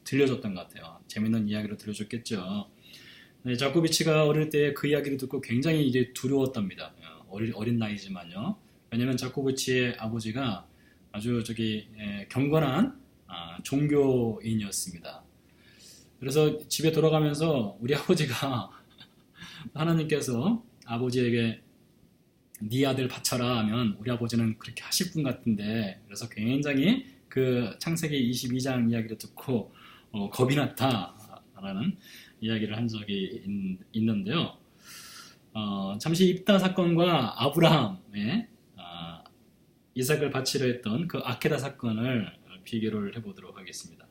들려줬던 것 같아요. 재밌는 이야기로 들려줬겠죠. 네, 자코비치가 어릴 때 그 이야기를 듣고 굉장히 이제 두려웠답니다. 어린 나이지만요. 왜냐하면 자코비치의 아버지가 아주 경건한 종교인이었습니다. 그래서 집에 돌아가면서 우리 아버지가 하나님께서 아버지에게 네 아들 바쳐라 하면 우리 아버지는 그렇게 하실 분 같은데, 그래서 굉장히 그 창세기 22장 이야기를 듣고 겁이 났다라는 이야기를 한 적이 있는데요. 잠시 입다 사건과 아브라함의 이삭을 바치려 했던 그 아케다 사건을 비교를 해보도록 하겠습니다.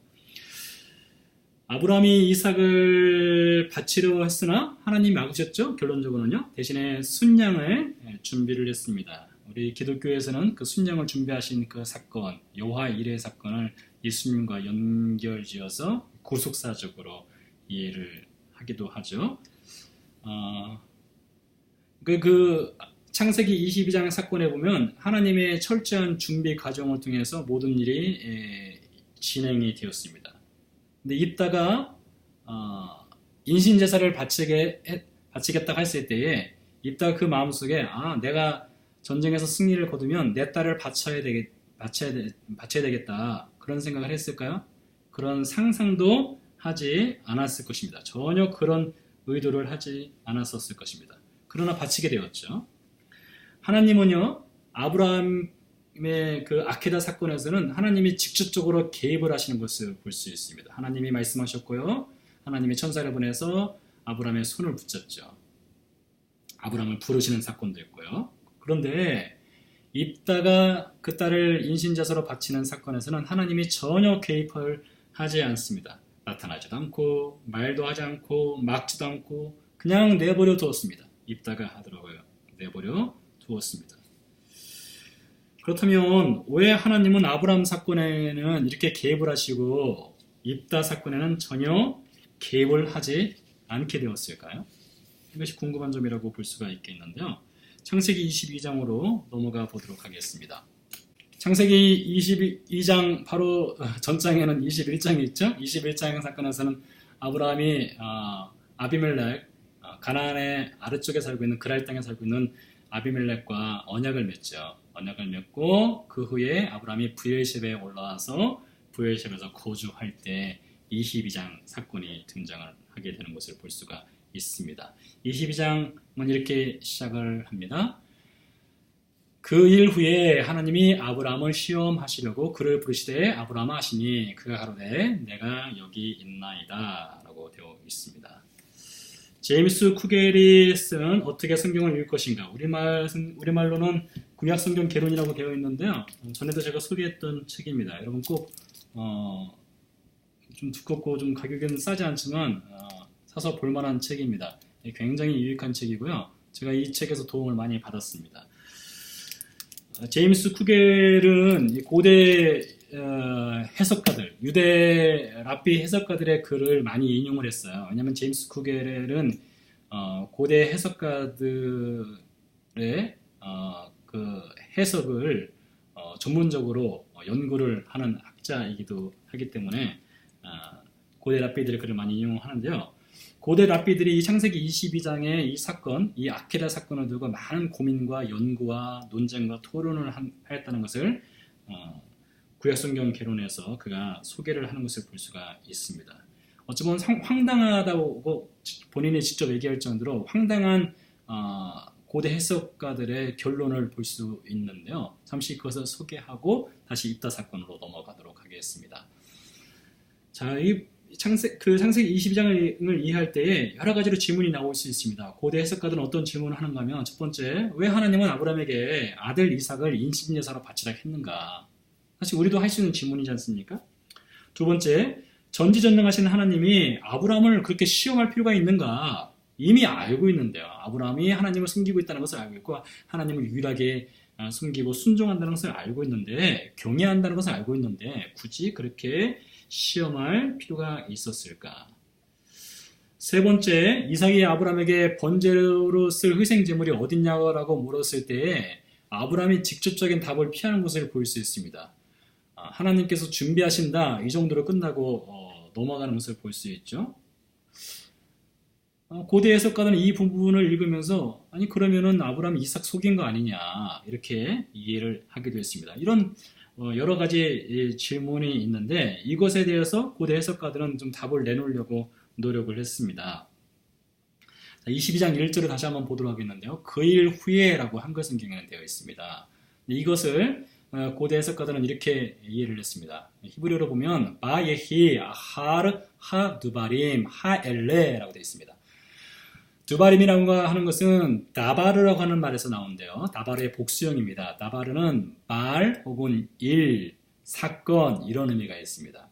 아브라함이 이삭을 바치려 했으나 하나님이 막으셨죠. 결론적으로는요. 대신에 순양을 준비를 했습니다. 우리 기독교에서는 그 순양을 준비하신 그 사건, 여호와 일의 사건을 예수님과 연결지어서 구속사적으로 이해를 하기도 하죠. 그 창세기 22장 사건에 보면 하나님의 철저한 준비 과정을 통해서 모든 일이 진행이 되었습니다. 근데 입다가 인신제사를 바치겠다고 했을 때에 입다가 그 마음속에 내가 전쟁에서 승리를 거두면 내 딸을 바쳐야 되겠다 그런 생각을 했을까요? 그런 상상도 하지 않았을 것입니다. 전혀 그런 의도를 하지 않았었을 것입니다. 그러나 바치게 되었죠. 하나님은요, 아브라함의 그 아케다 사건에서는 하나님이 직접적으로 개입을 하시는 것을 볼 수 있습니다. 하나님이 말씀하셨고요. 하나님이 천사를 보내서 아브라함의 손을 붙잡죠. 아브라함을 부르시는 사건도 있고요. 그런데 입다가 그 딸을 인신제사로 바치는 사건에서는 하나님이 전혀 개입을 하지 않습니다. 나타나지도 않고 말도 하지 않고 막지도 않고 그냥 내버려 두었습니다. 입다가 하더라고요. 내버려 두었습니다. 그렇다면 왜 하나님은 아브라함 사건에는 이렇게 개입을 하시고 입다 사건에는 전혀 개입을 하지 않게 되었을까요? 이것이 궁금한 점이라고 볼 수가 있겠는데요. 창세기 22장으로 넘어가 보도록 하겠습니다. 창세기 22장 바로 전장에는 21장이 있죠. 21장 사건에서는 아브라함이 아비멜렉, 가나안의 아래쪽에 살고 있는 그랄 땅에 살고 있는 아비멜렉과 언약을 맺죠. 언약을 맺고 그 후에 아브라함이 부엘셰바에 올라와서 부엘셰바에서 거주할 때 22장 사건이 등장을 하게 되는 것을 볼 수가 있습니다. 22장은 이렇게 시작을 합니다. 그 일 후에 하나님이 아브라함을 시험하시려고 그를 부르시되 아브라함아 하시니 그가 가로되 내가 여기 있나이다 라고 되어 있습니다. 제임스 쿠겔이 쓴 어떻게 성경을 읽을 것인가, 우리말로는 구약 성경 개론이라고 되어 있는데요. 전에도 제가 소개했던 책입니다. 여러분 꼭 좀 두껍고 좀 가격은 싸지 않지만 사서 볼만한 책입니다. 굉장히 유익한 책이고요. 제가 이 책에서 도움을 많이 받았습니다. 제임스 쿠겔은 고대 해석가들, 유대 랍비 해석가들의 글을 많이 인용을 했어요. 왜냐하면 제임스 쿠겔은 고대 해석가들의 그 해석을 전문적으로 연구를 하는 학자이기도 하기 때문에 고대 랍비들의 글을 많이 인용하는데요. 고대 랍비들이 이 창세기 22장의 이 사건, 이 아케다 사건을 두고 많은 고민과 연구와 논쟁과 토론을 하였다는 것을 구약성경 개론에서 그가 소개를 하는 것을 볼 수가 있습니다. 어찌 보면 황당하다고 본인이 직접 얘기할 정도로 황당한 고대 해석가들의 결론을 볼 수 있는데요. 잠시 그것을 소개하고 다시 입다 사건으로 넘어가도록 하겠습니다. 자, 그 창세기 22장을 이해할 때에 여러 가지로 질문이 나올 수 있습니다. 고대 해석가들은 어떤 질문을 하는가 하면, 첫 번째, 왜 하나님은 아브라함에게 아들 이삭을 인신제사로 바치라 했는가? 사실 우리도 할 수 있는 질문이지 않습니까? 두 번째, 전지전능하신 하나님이 아브라함을 그렇게 시험할 필요가 있는가? 이미 알고 있는데요. 아브라함이 하나님을 숨기고 있다는 것을 알고 있고 하나님을 유일하게 숨기고 순종한다는 것을 알고 있는데, 경외한다는 것을 알고 있는데 굳이 그렇게 시험할 필요가 있었을까? 세 번째, 이삭이 아브라함에게 번제로 쓸 희생제물이 어딨냐고 물었을 때에 아브라함이 직접적인 답을 피하는 것을 볼 수 있습니다. 하나님께서 준비하신다, 이 정도로 끝나고 넘어가는 것을 볼 수 있죠. 고대 해석가는 이 부분을 읽으면서 아니 그러면은 아브라함이 이삭 속인 거 아니냐, 이렇게 이해를 하게 되었습니다. 이런 여러 가지 질문이 있는데 이것에 대해서 고대 해석가들은 좀 답을 내놓으려고 노력을 했습니다. 22장 1절을 다시 한번 보도록 하겠는데요. 그 일 후에라고 한글 성경에는 되어 있습니다. 이것을 고대 해석가들은 이렇게 이해를 했습니다. 히브리어로 보면 바예히 아하르 하 두바림 하 엘레라고 되어 있습니다. 두바림이라고 하는 것은 다바르라고 하는 말에서 나오는데요. 다바르의 복수형입니다. 다바르는 말 혹은 일, 사건, 이런 의미가 있습니다.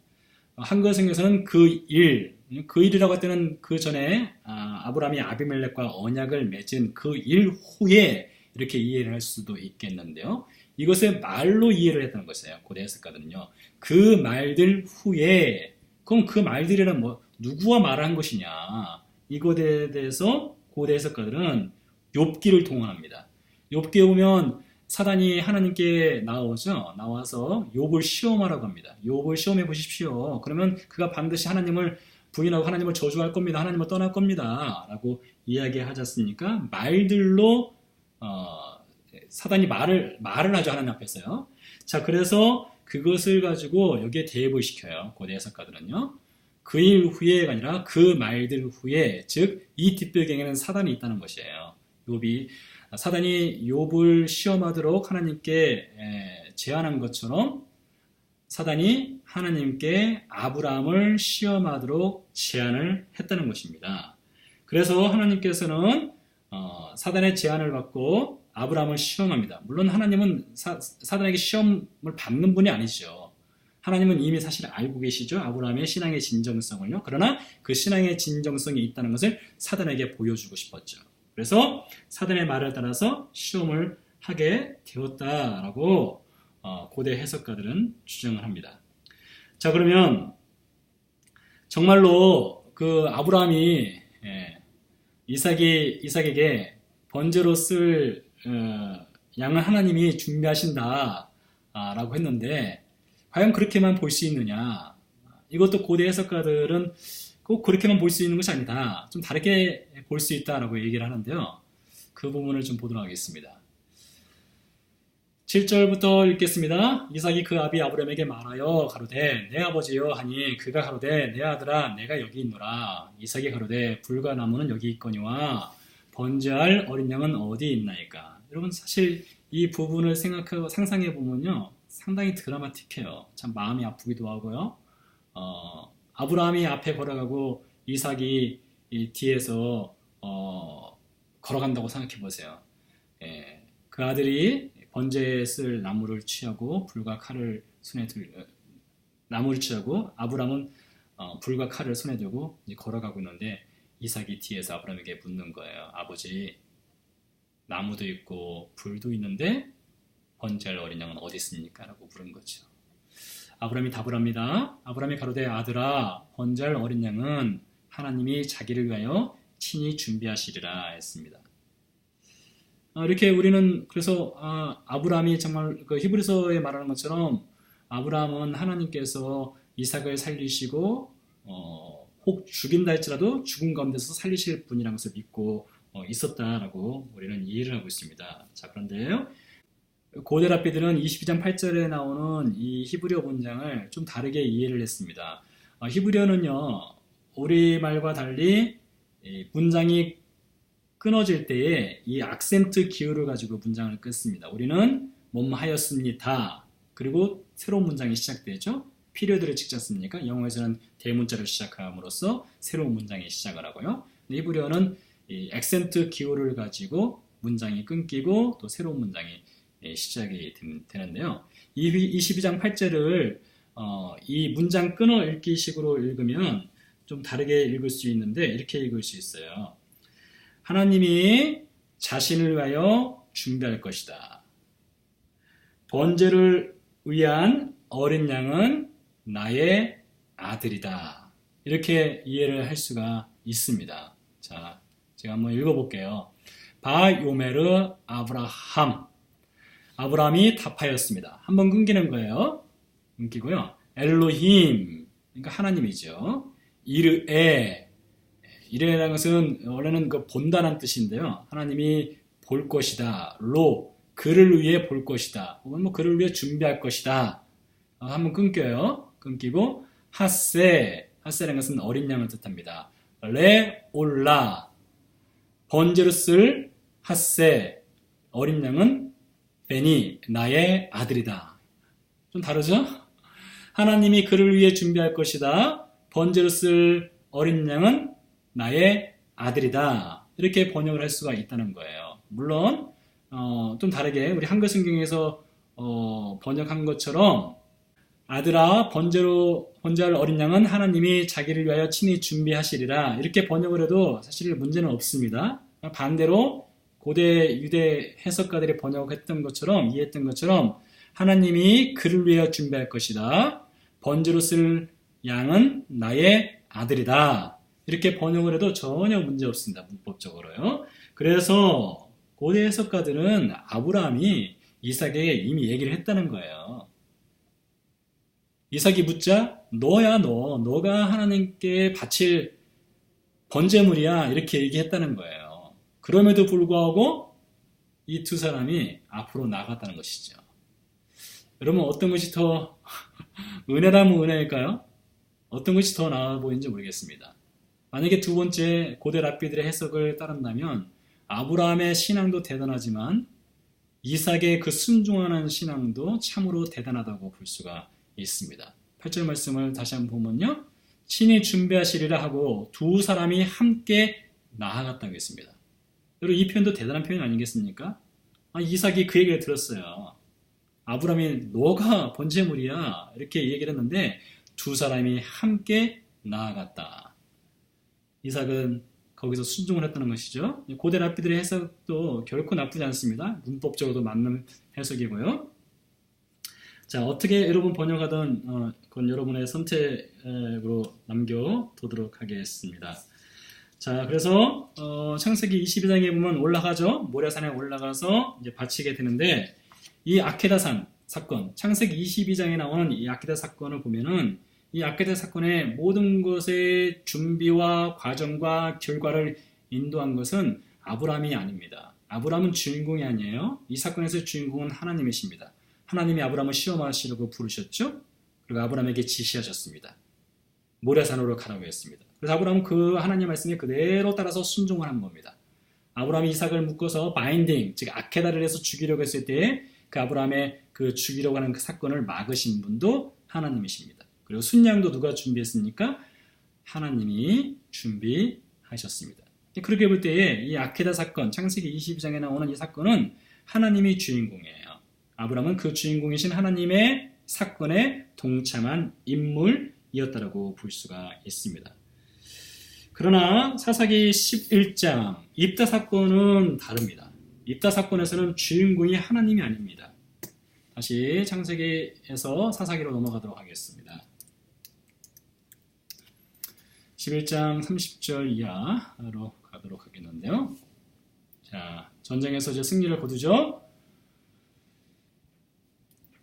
한글 성경에서는 그 일이라고 할 때는 그 전에 아브라함이 아비멜렉과 언약을 맺은 그 일 후에 이렇게 이해를 할 수도 있겠는데요. 이것을 말로 이해를 했다는 것이에요. 고대 해석가들은요. 그 말들 후에, 그럼 그 말들이란 누구와 말을 한 것이냐? 이것에 대해서 고대 해석가들은 욥기를 동원합니다. 욥기에 보면 사단이 하나님께 나와서 욥을 시험하라고 합니다. 욥을 시험해 보십시오. 그러면 그가 반드시 하나님을 부인하고 하나님을 저주할 겁니다. 하나님을 떠날 겁니다. 라고 이야기하지 않습니까? 말들로 사단이 말을 하죠. 하나님 앞에서요. 자, 그래서 그것을 가지고 여기에 대입을 시켜요. 고대 해석가들은요. 그 일 후에가 아니라 그 말들 후에, 즉 이 뒷배경에는 사단이 있다는 것이에요. 사단이 욥을 시험하도록 하나님께 제안한 것처럼 사단이 하나님께 아브라함을 시험하도록 제안을 했다는 것입니다. 그래서 하나님께서는 사단의 제안을 받고 아브라함을 시험합니다. 물론 하나님은 사단에게 시험을 받는 분이 아니죠. 하나님은 이미 사실 알고 계시죠. 아브라함의 신앙의 진정성을요. 그러나 그 신앙의 진정성이 있다는 것을 사단에게 보여주고 싶었죠. 그래서 사단의 말을 따라서 시험을 하게 되었다라고 고대 해석가들은 주장을 합니다. 자, 그러면 정말로 그 아브라함이 이삭에게 번제로 쓸 양을 하나님이 준비하신다라고 했는데 과연 그렇게만 볼 수 있느냐? 이것도 고대 해석가들은 꼭 그렇게만 볼 수 있는 것이 아니다. 좀 다르게 볼 수 있다라고 얘기를 하는데요. 그 부분을 좀 보도록 하겠습니다. 7절부터 읽겠습니다. 이삭이 그 아비 아브라함에게 말하여 가로되 내 아버지여 하니 그가 가로되 내 아들아 내가 여기 있노라. 이삭이 가로되 불과 나무는 여기 있거니와 번제할 어린 양은 어디 있나이까. 여러분 사실 이 부분을 생각하고 상상해 보면요 상당히 드라마틱해요. 참 마음이 아프기도 하고요. 아브라함이 앞에 걸어가고 이삭이 이 뒤에서 걸어간다고 생각해 보세요. 그 아들이 번제에 쓸 나무를 취하고 불과 칼을 손에 나무를 취하고 아브라함은 불과 칼을 손에 들고 이제 걸어가고 있는데 이삭이 뒤에서 아브라함에게 묻는 거예요. 아버지, 나무도 있고 불도 있는데 번제할 어린 양은 어디 있습니까? 라고 물은 거죠. 아브라함이 답을 합니다. 아브라함이 가로되 아들아 번제할 어린 양은 하나님이 자기를 위하여 친히 준비하시리라 했습니다. 이렇게 우리는 그래서 아브라함이 정말 그 히브리서에 말하는 것처럼 아브라함은 하나님께서 이삭을 살리시고 혹 죽인다 할지라도 죽은 가운데서 살리실 분이라는 것을 믿고 있었다라고 우리는 이해를 하고 있습니다. 자, 그런데요. 고대 랍비들은 22장 8절에 나오는 이 히브리어 문장을 좀 다르게 이해를 했습니다. 히브리어는요. 우리말과 달리 문장이 끊어질 때에 이 악센트 기호를 가지고 문장을 끊습니다. 우리는 뭐뭐 하였습니다. 그리고 새로운 문장이 시작되죠. 피리어드를 찍지 않습니까? 영어에서는 대문자를 시작함으로써 새로운 문장이 시작을 하고요. 히브리어는 이 액센트 기호를 가지고 문장이 끊기고 또 새로운 문장이 시작이 되는데요. 22장 8절을 이 문장 끊어 읽기 식으로 읽으면 좀 다르게 읽을 수 있는데 이렇게 읽을 수 있어요. 하나님이 자신을 위하여 준비할 것이다. 번제를 위한 어린 양은 나의 아들이다. 이렇게 이해를 할 수가 있습니다. 자, 제가 한번 읽어볼게요. 바요메르 아브라함. 아브라함이 답하였습니다. 한번 끊기는 거예요. 끊기고요. 엘로힘. 그러니까 하나님이죠. 이르에. 이르라는 것은 원래는 그 본다는 뜻인데요. 하나님이 볼 것이다. 로. 그를 위해 볼 것이다. 혹은 뭐 그를 위해 준비할 것이다. 한번 끊겨요. 끊기고 하세. 하세라는 것은 어린 양을 뜻합니다. 레 올라. 번제로 쓸 하세. 어린 양은 베니. 나의 아들이다. 좀 다르죠? 하나님이 그를 위해 준비할 것이다. 번제로 쓸 어린 양은 나의 아들이다. 이렇게 번역을 할 수가 있다는 거예요. 물론 좀 다르게 우리 한글 성경에서 번역한 것처럼 아들아 번제할 어린 양은 하나님이 자기를 위하여 친히 준비하시리라 이렇게 번역을 해도 사실 문제는 없습니다. 반대로 고대 유대 해석가들이 번역했던 것처럼 이해했던 것처럼 하나님이 그를 위하여 준비할 것이다. 번제로 쓸 양은 나의 아들이다. 이렇게 번역을 해도 전혀 문제 없습니다. 문법적으로요. 그래서 고대 해석가들은 아브라함이 이삭에게 이미 얘기를 했다는 거예요. 이삭이 묻자 너야 너가 하나님께 바칠 번제물이야 이렇게 얘기했다는 거예요. 그럼에도 불구하고 이 두 사람이 앞으로 나아갔다는 것이죠. 여러분 어떤 것이 더 은혜라면 은혜일까요? 어떤 것이 더 나아 보이는지 모르겠습니다. 만약에 두 번째 고대 랍비들의 해석을 따른다면 아브라함의 신앙도 대단하지만 이삭의 그 순종하는 신앙도 참으로 대단하다고 볼 수가 있습니다. 8절 말씀을 다시 한번 보면요. 친히 준비하시리라 하고 두 사람이 함께 나아갔다고 했습니다. 여러분 이 표현도 대단한 표현 아니겠습니까? 이삭이 그 얘기를 들었어요. 아브라함이 너가 번제물이야 이렇게 얘기를 했는데 두 사람이 함께 나아갔다. 이삭은 거기서 순종을 했다는 것이죠. 고대 랍비들의 해석도 결코 나쁘지 않습니다. 문법적으로도 맞는 해석이고요. 자, 어떻게 여러분 번역하든 그건 여러분의 선택으로 남겨두도록 하겠습니다. 자, 그래서 창세기 22장에 보면 올라가죠. 모랴산에 올라가서 이제 바치게 되는데 이 아케다산 사건, 창세기 22장에 나오는 이 아케다 사건을 보면은 이 아케다 사건의 모든 것의 준비와 과정과 결과를 인도한 것은 아브라함이 아닙니다. 아브라함은 주인공이 아니에요. 이 사건에서 주인공은 하나님이십니다. 하나님이 아브라함을 시험하시려고 부르셨죠. 그리고 아브라함에게 지시하셨습니다. 모리아산으로 가라고 했습니다. 그래서 아브라함은 그 하나님 말씀에 그대로 따라서 순종을 한 겁니다. 아브라함이 이삭을 묶어서 바인딩, 즉 아케다를 해서 죽이려고 했을 때에 그 아브라함의 그 죽이려고 하는 그 사건을 막으신 분도 하나님이십니다. 그리고 순양도 누가 준비했습니까? 하나님이 준비하셨습니다. 그렇게 볼 때에 이 아케다 사건, 창세기 22장에 나오는 이 사건은 하나님이 주인공이에요. 아브라함은 그 주인공이신 하나님의 사건에 동참한 인물이었다라고 볼 수가 있습니다. 그러나 사사기 11장 입다 사건은 다릅니다. 입다 사건에서는 주인공이 하나님이 아닙니다. 다시 창세기에서 사사기로 넘어가도록 하겠습니다. 11장 30절 이하로 가도록 하겠는데요. 자, 전쟁에서 이제 승리를 거두죠.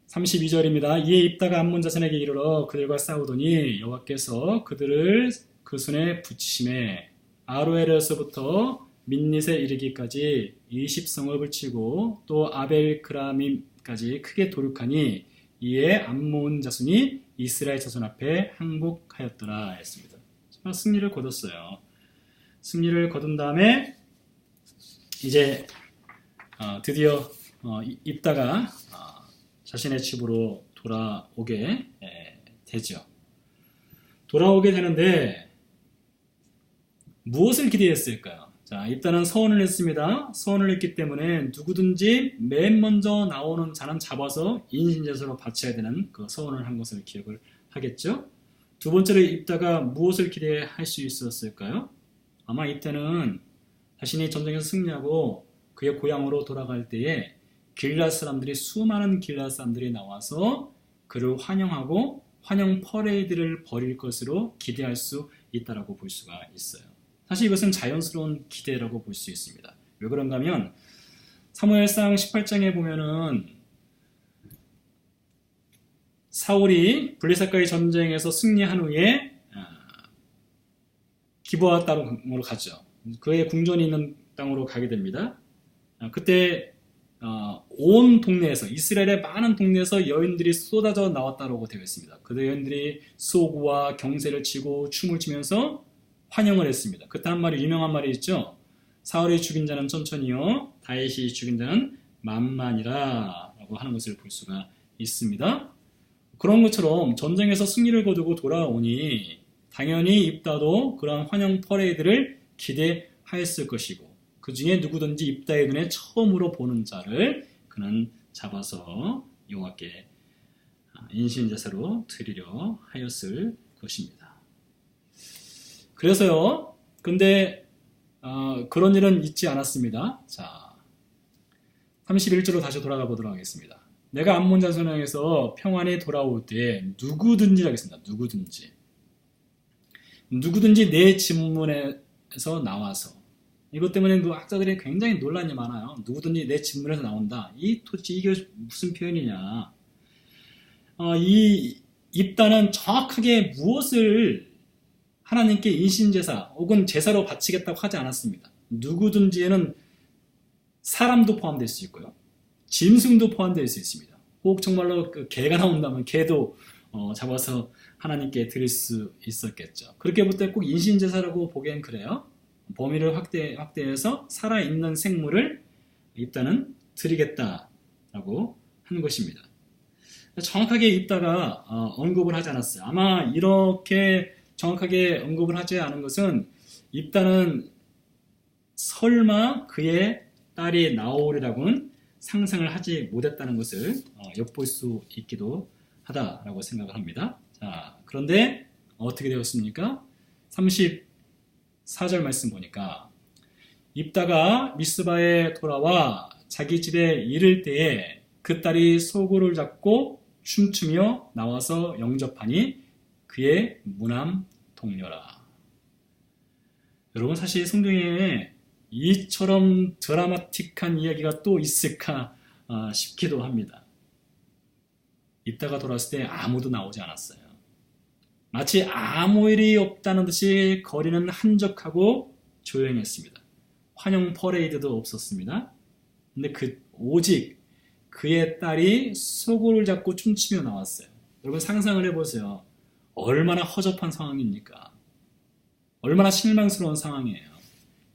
32절입니다. 이에 입다가 암몬 자손에게 이르러 그들과 싸우더니 여호와께서 그들을 그 손에 붙이심에 아로엘에서부터 민닛에 이르기까지 20성읍을 치고 또 아벨그라밈까지 크게 도륙하니 이에 암몬 자손이 이스라엘 자손 앞에 항복하였더라 했습니다. 승리를 거뒀어요. 승리를 거둔 다음에 이제 드디어 입다가 자신의 집으로 돌아오게 되죠. 돌아오게 되는데 무엇을 기대했을까요? 자, 입다는 서원을 했습니다. 서원을 했기 때문에 누구든지 맨 먼저 나오는 자는 잡아서 인신제사로 바쳐야 되는 그 서원을 한 것을 기억을 하겠죠. 두 번째로 입다가 무엇을 기대할 수 있었을까요? 아마 이때는 자신이 전쟁에서 승리하고 그의 고향으로 돌아갈 때에 길앗 사람들이 수많은 길앗 사람들이 나와서 그를 환영하고 환영 퍼레이드를 벌일 것으로 기대할 수 있다라고 볼 수가 있어요. 사실 이것은 자연스러운 기대라고 볼 수 있습니다. 왜 그런가 하면 사무엘상 18장에 보면은 사울이 블레셋과의 전쟁에서 승리한 후에 기브아 땅으로 가죠. 그의 궁전이 있는 땅으로 가게 됩니다. 그때 온 동네에서 이스라엘의 많은 동네에서 여인들이 쏟아져 나왔다고 되어 있습니다. 그 여인들이 소구와 경세를 치고 춤을 추면서 환영을 했습니다. 그때 한 말이 유명한 말이 있죠. 사울이 죽인 자는 천천히요 다윗이 죽인 자는 만만이라 라고 하는 것을 볼 수가 있습니다. 그런 것처럼 전쟁에서 승리를 거두고 돌아오니 당연히 입다도 그러한 환영 퍼레이드를 기대하였을 것이고 그 중에 누구든지 입다의 눈에 처음으로 보는 자를 그는 잡아서 여호와께 인신제사로 드리려 하였을 것입니다. 그래서요. 근데 그런 일은 있지 않았습니다. 자, 31절로 다시 돌아가 보도록 하겠습니다. 내가 암몬 자손에게서 평안히 돌아올 때 누구든지 하겠습니다. 누구든지 내 집문에서 나와서 이것 때문에 학자들이 굉장히 논란이 많아요. 누구든지 내 집문에서 나온다. 도대체 이게 무슨 표현이냐. 이 입다는 정확하게 무엇을 하나님께 인신제사 혹은 제사로 바치겠다고 하지 않았습니다. 누구든지에는 사람도 포함될 수 있고요. 짐승도 포함될 수 있습니다. 혹 정말로 그 개가 나온다면 개도 잡아서 하나님께 드릴 수 있었겠죠. 그렇게 볼 때 꼭 인신제사라고 보기엔 그래요. 범위를 확대해서 살아있는 생물을 입다는 드리겠다라고 하는 것입니다. 정확하게 입다가 언급을 하지 않았어요. 아마 이렇게 정확하게 언급을 하지 않은 것은 입다는 설마 그의 딸이 나오리라고는 상상을 하지 못했다는 것을 엿볼 수 있기도 하다라고 생각을 합니다. 자, 그런데 어떻게 되었습니까? 34절 말씀 보니까 입다가 미스바에 돌아와 자기 집에 이를 때에 그 딸이 소고를 잡고 춤추며 나와서 영접하니 그의 무남 동료라. 여러분 사실 성경에 이처럼 드라마틱한 이야기가 또 있을까 싶기도 합니다. 입다가 돌아왔을 때 아무도 나오지 않았어요. 마치 아무 일이 없다는 듯이 거리는 한적하고 조용했습니다. 환영 퍼레이드도 없었습니다. 근데 오직 그의 딸이 소고를 잡고 춤추며 나왔어요. 여러분 상상을 해보세요. 얼마나 허접한 상황입니까? 얼마나 실망스러운 상황이에요.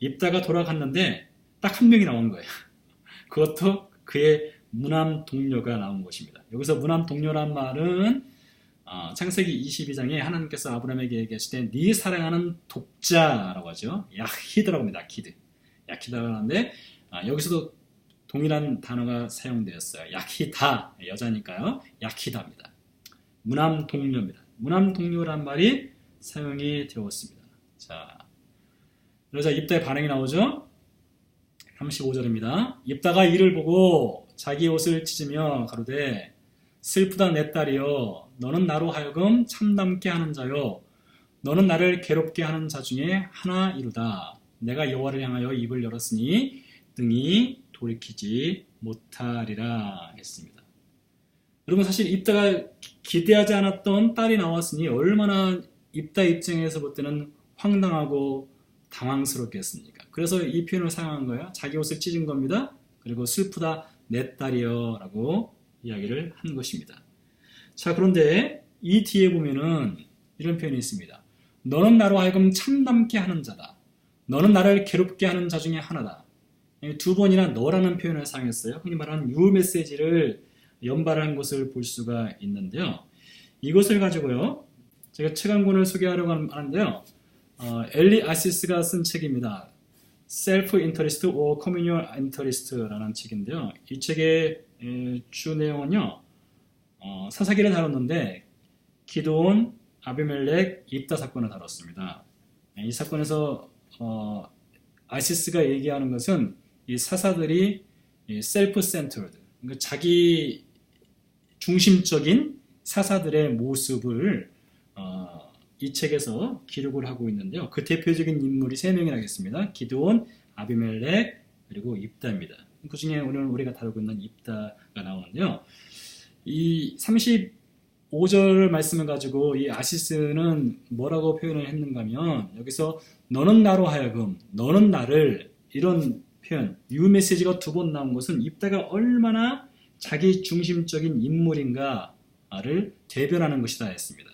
입다가 돌아갔는데 딱 한 명이 나온 거예요. 그것도 그의 무남 동료가 나온 것입니다. 여기서 무남 동료란 말은 창세기 22장에 하나님께서 아브라함에게 얘기하실 때 네 사랑하는 독자라고 하죠. 야히드라고 합니다. 야히드라고 하는데 여기서도 동일한 단어가 사용되었어요. 야히다, 여자니까요. 야히다입니다. 무남 동료입니다. 무남 동료란 말이 사용이 되었습니다. 자, 그러자 입다의 반응이 나오죠. 35절입니다. 입다가 이를 보고 자기 옷을 찢으며 가로되 슬프다 내 딸이여 너는 나로 하여금 참담게 하는 자요 너는 나를 괴롭게 하는 자 중에 하나이로다. 내가 여호와를 향하여 입을 열었으니 등이 돌이키지 못하리라 했습니다. 여러분 사실 입다가 기대하지 않았던 딸이 나왔으니 얼마나 입다 입장에서 볼 때는 황당하고 당황스럽겠습니까? 그래서 이 표현을 사용한 거예요. 자기 옷을 찢은 겁니다. 그리고 슬프다 내 딸이여 라고 이야기를 한 것입니다. 자, 그런데 이 뒤에 보면은 이런 표현이 있습니다. 너는 나로 하여금 참담게 하는 자다. 너는 나를 괴롭게 하는 자 중에 하나다. 두 번이나 너라는 표현을 사용했어요. 흔히 말하는 유 메시지를 연발한 것을 볼 수가 있는데요. 이것을 가지고요. 제가 책 한 권을 소개하려고 하는데요. 엘리 아시스가 쓴 책입니다. Self Interest or Communal Interest라는 책인데요. 이 책의 주 내용은요. 사사기를 다뤘는데 기드온, 아비멜렉, 입다 사건을 다뤘습니다. 이 사건에서 아시스가 얘기하는 것은 이 사사들이 self-centered, 그러니까 자기 중심적인 사사들의 모습을 이 책에서 기록을 하고 있는데요. 그 대표적인 인물이 3명이 나겠습니다. 기드온, 아비멜렉, 그리고 입다입니다. 그 중에 오늘 우리가 다루고 있는 입다가 나오는데요. 이 35절 말씀을 가지고 이 아시스는 뭐라고 표현을 했는가 하면 여기서 너는 나로 하여금, 너는 나를 이런 표현, 유 메시지가 2번 나온 것은 입다가 얼마나 자기 중심적인 인물인가를 대변하는 것이다 했습니다.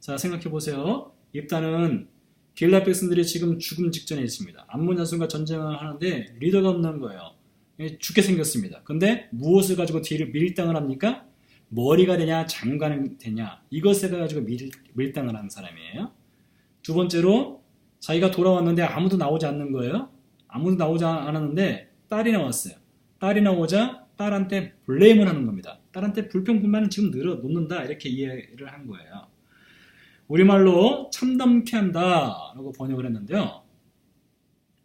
자, 생각해 보세요. 입다는 게릴라 백성들이 지금 죽음 직전에 있습니다. 암몬 자손과 전쟁을 하는데 리더가 없는 거예요. 죽게 생겼습니다. 근데 무엇을 가지고 뒤를 밀당을 합니까? 머리가 되냐 장관이 되냐 이것에 가지고 밀당을 하는 사람이에요. 두 번째로 자기가 돌아왔는데 아무도 나오지 않는 거예요. 아무도 나오지 않았는데 딸이 나왔어요. 딸이 나오자 딸한테 블레임을 하는 겁니다. 딸한테 불평불만을 지금 놓는다 이렇게 이해를 한 거예요. 우리말로 참담케 한다 라고 번역을 했는데요.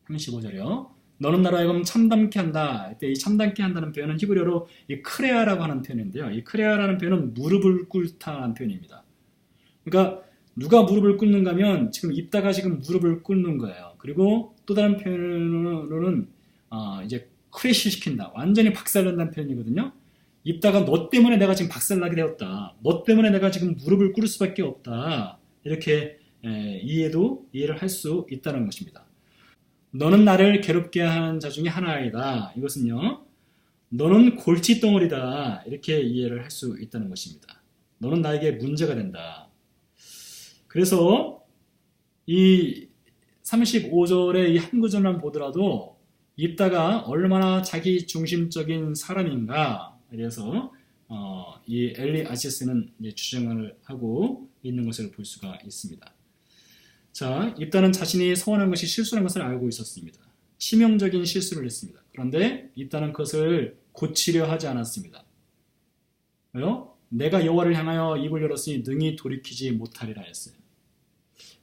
35절이요. 너는 나로 하여금 참담케 한다. 이때 이 참담케 한다는 표현은 히브리어로 이 크레아라고 하는 표현인데요. 이 크레아라는 표현은 무릎을 꿇다는 표현입니다. 그러니까 누가 무릎을 꿇는가 하면 지금 입다가 지금 무릎을 꿇는 거예요. 그리고 또 다른 표현으로는 이제 크래시 시킨다. 완전히 박살난다는 표현이거든요. 입다가 너 때문에 내가 지금 박살나게 되었다. 너 때문에 내가 지금 무릎을 꿇을 수밖에 없다. 이렇게 이해를 할 수 있다는 것입니다. 너는 나를 괴롭게 하는 자 중에 하나이다. 이것은요. 너는 골칫덩어리다. 이렇게 이해를 할 수 있다는 것입니다. 너는 나에게 문제가 된다. 그래서 이 35절의 이 한 구절만 보더라도 입다가 얼마나 자기 중심적인 사람인가 그래서 이 엘리 아시스는 이제 주장을 하고 있는 것을 볼 수가 있습니다. 자, 입다는 자신이 서원한 것이 실수라는 것을 알고 있었습니다. 치명적인 실수를 했습니다. 그런데 입다는 그것을 고치려 하지 않았습니다. 왜요? 내가 여호와를 향하여 입을 열었으니 능히 돌이키지 못하리라 했어요.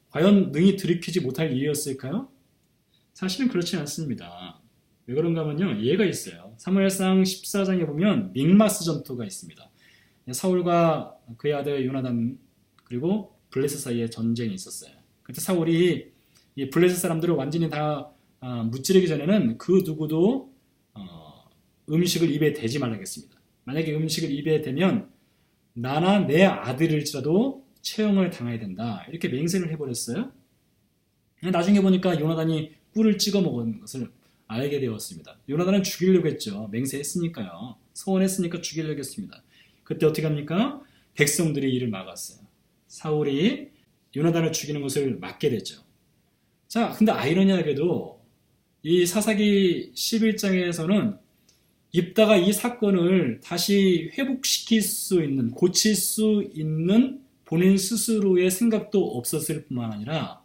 과연 능히 돌이키지 못할 일이었을까요? 사실은 그렇지 않습니다. 왜 그런가 하면요. 예가 있어요. 사무엘상 14장에 보면 믹마스 전투가 있습니다. 사울과 그의 아들 요나단 그리고 블레셋 사이에 전쟁이 있었어요. 그때 사울이 이 블레셋 사람들을 완전히 다 무찌르기 전에는 그 누구도 음식을 입에 대지 말라겠습니다. 만약에 음식을 입에 대면 나나 내 아들일지라도 처형을 당해야 된다. 이렇게 맹세를 해버렸어요. 나중에 보니까 요나단이 꿀을 찍어 먹은 것을 알게 되었습니다. 요나단은 죽이려고 했죠. 맹세했으니까요. 소원했으니까 죽이려고 했습니다. 그때 어떻게 합니까? 백성들이 이를 막았어요. 사울이 요나단을 죽이는 것을 막게 됐죠. 자, 근데 아이러니하게도 이 사사기 11장에서는 입다가 이 사건을 다시 회복시킬 수 있는, 고칠 수 있는 본인 스스로의 생각도 없었을 뿐만 아니라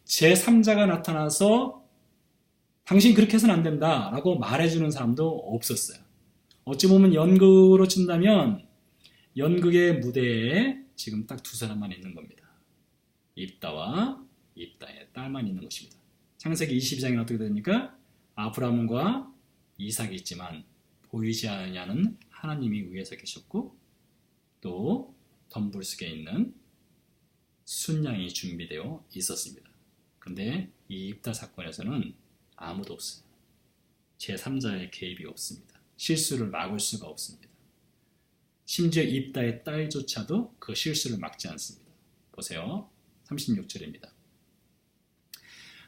제3자가 나타나서 당신 그렇게 해서는 안 된다 라고 말해주는 사람도 없었어요. 어찌 보면 연극으로 친다면 연극의 무대에 지금 딱 두 사람만 있는 겁니다. 입다와 입다의 딸만 있는 것입니다. 창세기 22장에 어떻게 됩니까? 아브라함과 이삭이 있지만 보이지 않는 하나님이 위에서 계셨고 또 덤불 속에 있는 순양이 준비되어 있었습니다. 근데 이 입다 사건에서는 아무도 없어요. 제3자의 개입이 없습니다. 실수를 막을 수가 없습니다. 심지어 입다의 딸조차도 그 실수를 막지 않습니다. 보세요. 36절입니다.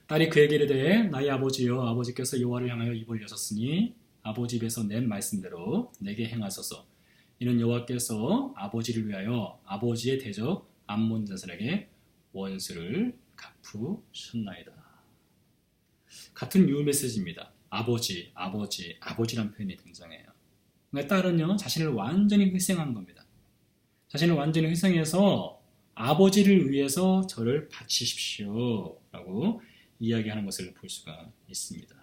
딸이 그에게 이르되 나의 아버지여 아버지께서 여호와를 향하여 입을 여셨으니 아버지 입에서 낸 말씀대로 내게 행하소서. 이는 여호와께서 아버지를 위하여 아버지의 대적 암몬 자손에게 원수를 갚으셨나이다. 같은 유효 메시지입니다. 아버지란 표현이 등장해요. 그러니까 딸은요, 자신을 완전히 희생한 겁니다. 자신을 완전히 희생해서 아버지를 위해서 저를 바치십시오 라고 이야기하는 것을 볼 수가 있습니다.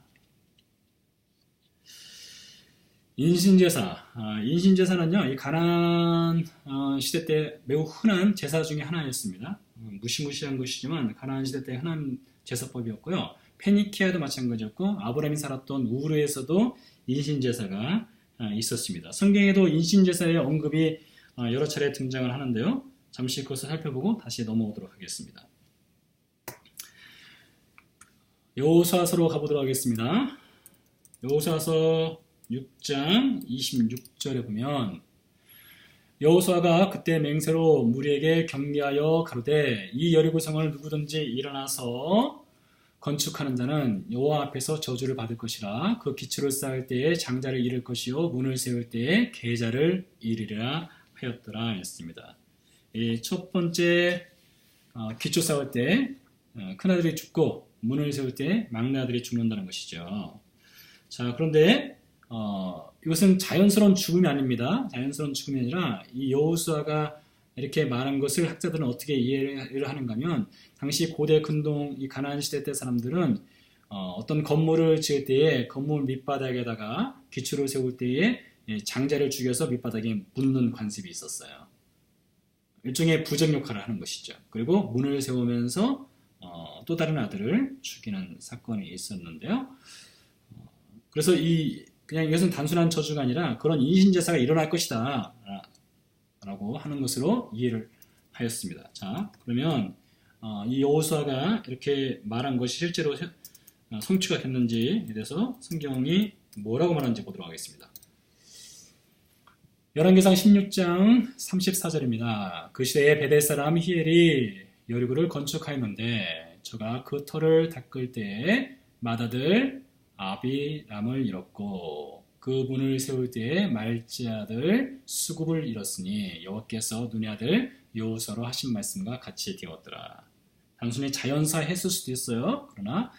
인신제사는요, 이 가나안 시대 때 매우 흔한 제사 중에 하나였습니다. 무시무시한 것이지만 가나안 시대 때 흔한 제사법이었고요. 페니키아도 마찬가지였고 아브라함이 살았던 우르에서도 인신제사가 있었습니다. 성경에도 인신제사의 언급이 여러 차례 등장을 하는데요. 잠시 그것을 살펴보고 다시 넘어오도록 하겠습니다. 여호수아서로 가보도록 하겠습니다. 여호수아서 6장 26절에 보면 여호수아가 그때 맹세로 무리에게 경계하여 가로되 이 여리고성을 누구든지 일어나서 건축하는 자는 여호와 앞에서 저주를 받을 것이라. 그 기초를 쌓을 때에 장자를 잃을 것이요 문을 세울 때에 계자를 잃으리라 하였더라 했습니다. 이 첫 번째 기초 쌓을 때 큰아들이 죽고 문을 세울 때 막내아들이 죽는다는 것이죠. 자, 그런데 이것은 자연스러운 죽음이 아닙니다. 자연스러운 죽음이 아니라 이 여호수아가 이렇게 말한 것을 학자들은 어떻게 이해를 하는가 하면 당시 고대 근동 이 가나안 시대 때 사람들은 어떤 건물을 지을 때에 건물 밑바닥에다가 기초를 세울 때에 장자를 죽여서 밑바닥에 묻는 관습이 있었어요. 일종의 부적 역할을 하는 것이죠. 그리고 문을 세우면서 또 다른 아들을 죽이는 사건이 있었는데요. 그래서 그냥 이것은 단순한 저주가 아니라 그런 인신제사가 일어날 것이다 라고 하는 것으로 이해를 하였습니다. 자, 그러면 이 여호수아가 이렇게 말한 것이 실제로 성취가 됐는지에 대해서 성경이 뭐라고 말하는지 보도록 하겠습니다. 열왕기상 16장 34절입니다. 그 시대에 베델 사람 히엘이 여리고를 건축하였는데 저가 그 터를 닦을 때에 맏아들 아비람을 잃었고 그 문을 세울 때에 말지 아들 수굽을 잃었으니 여호와께서 눈의 아들 여호수아로 하신 말씀과 같이 되었더라. 단순히 자연사 했을 수도 있어요. 그러나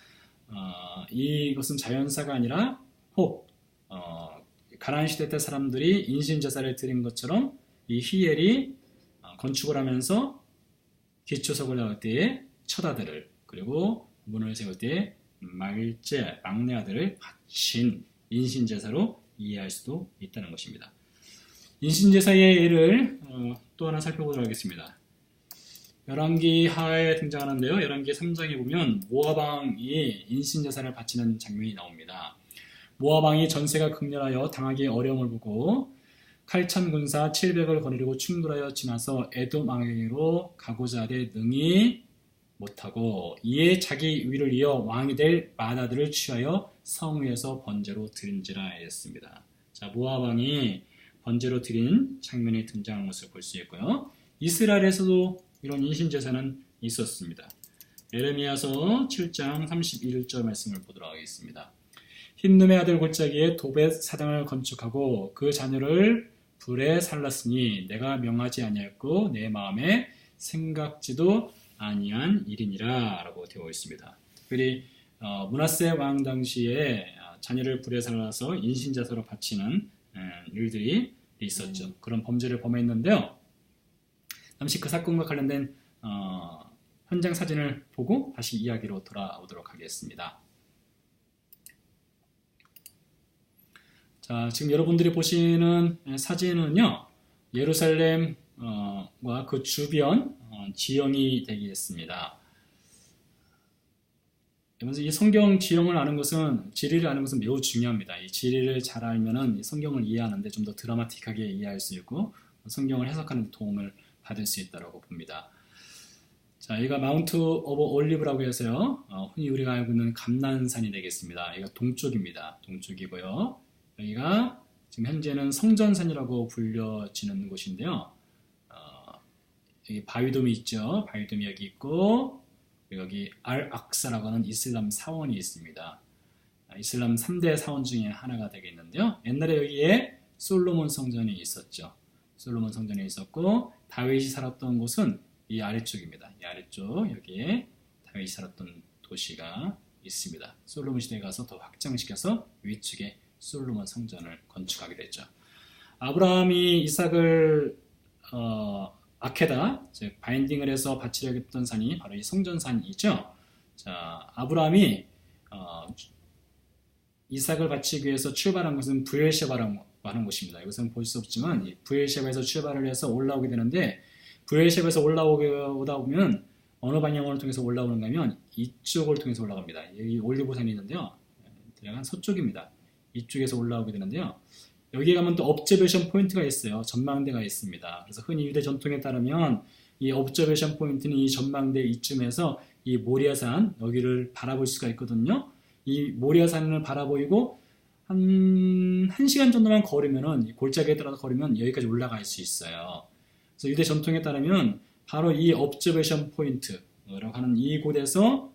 이것은 자연사가 아니라 혹 가나안 시대 때 사람들이 인신제사를 드린 것처럼 이 히엘이 건축을 하면서 기초석을 나올 때에 첫 아들을 그리고 문을 세울 때에 말제 막내 아들을 바친 인신제사로 이해할 수도 있다는 것입니다. 인신제사의 예를 또 하나 살펴보도록 하겠습니다. 열왕기 하에 등장하는데요. 열왕기 3장에 보면 모압왕이 인신제사를 바치는 장면이 나옵니다. 모압왕이 전세가 극렬하여 당하기 어려움을 보고 칼찬 군사 700을 거느리고 충돌하여 지나서 에돔 왕에게로 가고자 하되 능히 못하고 이에 자기 위를 이어 왕이 될 맏아들을 취하여 성 위에서 번제로 드린지라 했습니다. 자, 모압 왕이 번제로 드린 장면이 등장하는 것을 볼 수 있고요. 이스라엘에서도 이런 인신제사는 있었습니다. 에레미야서 7장 31절 말씀을 보도록 하겠습니다. 흰놈의 아들 골짜기에 도벳 사당을 건축하고 그 자녀를 불에 살랐으니 내가 명하지 아니하였고 내 마음에 생각지도 아니한 일이니라 라고 되어 있습니다. 특별히 므낫세 왕 당시에 자녀를 불에 살라서 인신제사로 바치는 일들이 있었죠. 그런 범죄를 범했는데요. 잠시 그 사건과 관련된 현장 사진을 보고 다시 이야기로 돌아오도록 하겠습니다. 자, 지금 여러분들이 보시는 사진은요, 예루살렘과 그 주변 지형이 되겠습니다. 그래서 이 성경 지형을 아는 것은, 지리를 아는 것은 매우 중요합니다. 이 지리를 잘 알면은 이 성경을 이해하는데 좀 더 드라마틱하게 이해할 수 있고 성경을 해석하는 데 도움을 받을 수 있다고 봅니다. 자, 여기가 마운트 오브 올리브라고 해서요, 흔히 우리가 알고 있는 감난산이 되겠습니다. 여기가 동쪽입니다. 동쪽이고요. 여기가 지금 현재는 성전산이라고 불려지는 곳인데요. 여기 바위돔이 있죠. 바위돔이 여기 있고, 여기 알-악사라고 하는 이슬람 사원이 있습니다. 이슬람 3대 사원 중에 하나가 되겠는데요. 옛날에 여기에 솔로몬 성전이 있었죠. 솔로몬 성전이 있었고, 다윗이 살았던 곳은 이 아래쪽입니다. 이 아래쪽 여기에 다윗이 살았던 도시가 있습니다. 솔로몬 시대에 가서 더 확장시켜서 위쪽에 솔로몬 성전을 건축하게 됐죠. 아브라함이 이삭을 아케다, 즉 바인딩을 해서 바치려고 했던 산이 바로 이 성전산이죠. 자, 아브라함이 이삭을 바치기 위해서 출발한 곳은 부엘셰바라고 하는 곳입니다. 이것은 볼 수 없지만 부엘셰바에서 출발을 해서 올라오게 되는데, 부엘셰바에서 올라오다 보면 어느 방향을 통해서 올라오는가 하면 이쪽을 통해서 올라갑니다. 여기 올리브산이 있는데요. 대략 서쪽입니다. 이쪽에서 올라오게 되는데요. 여기에 가면 또 observation 포인트가 있어요. 전망대가 있습니다. 그래서 흔히 유대 전통에 따르면 이 observation 포인트는 이 전망대 이쯤에서 이 모리아산 여기를 바라볼 수가 있거든요. 이 모리아산을 바라보이고 한 1시간 정도만 걸으면은 이 골짜기에 따라서 걸으면 여기까지 올라갈 수 있어요. 그래서 유대 전통에 따르면 바로 이 observation 포인트라고 하는 이 곳에서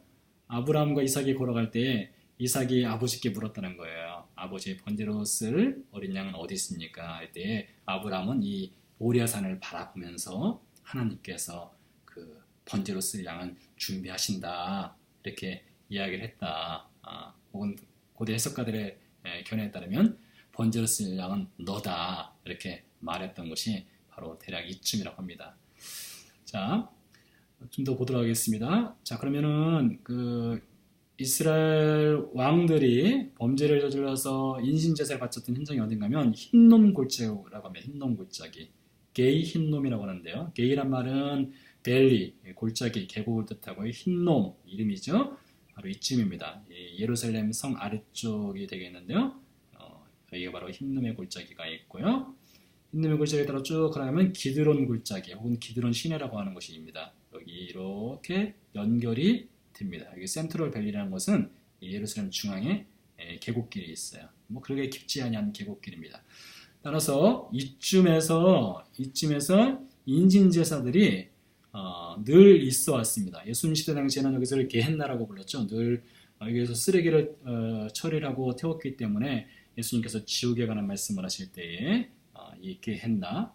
아브라함과 이삭이 걸어갈 때 이삭이 아버지께 물었다는 거예요. 아버지, 번제로 쓸 어린 양은 어디 있습니까? 할 때 아브라함은 이 모리아산을 바라보면서 하나님께서 그 번제로 쓸 양은 준비하신다, 이렇게 이야기를 했다. 혹은 고대 해석가들의 견해에 따르면 번제로 쓸 양은 너다, 이렇게 말했던 것이 바로 대략 이쯤이라고 합니다. 자, 좀 더 보도록 하겠습니다. 자, 그러면은 이스라엘 왕들이 범죄를 저질러서 인신제사를 바쳤던 현장이 어딘가면 흰놈 골짜기라고 합니다. 흰놈 골짜기. 게이 흰놈이라고 하는데요. 게이란 말은 벨리, 골짜기, 계곡을 뜻하고 흰놈 이름이죠. 바로 이쯤입니다. 예루살렘 성 아래쪽이 되겠는데요. 여기가 바로 흰놈의 골짜기가 있고요. 흰놈의 골짜기에 따라 쭉 가면 기드론 골짜기 혹은 기드론 시내라고 하는 곳입니다. 여기 이렇게 연결이 됩니다. 여기 센트럴 밸리라는 것은 예루살렘 중앙에 계곡길이 있어요. 뭐 그렇게 깊지 않은 계곡길입니다. 따라서 이쯤에서 인신제사들이 늘 있어 왔습니다. 예수님 시대 당시에는 여기서를 게헨나라고 불렀죠. 늘 여기서 쓰레기를 처리하고 태웠기 때문에 예수님께서 지옥에 관한 말씀을 하실 때에 이 게헨나,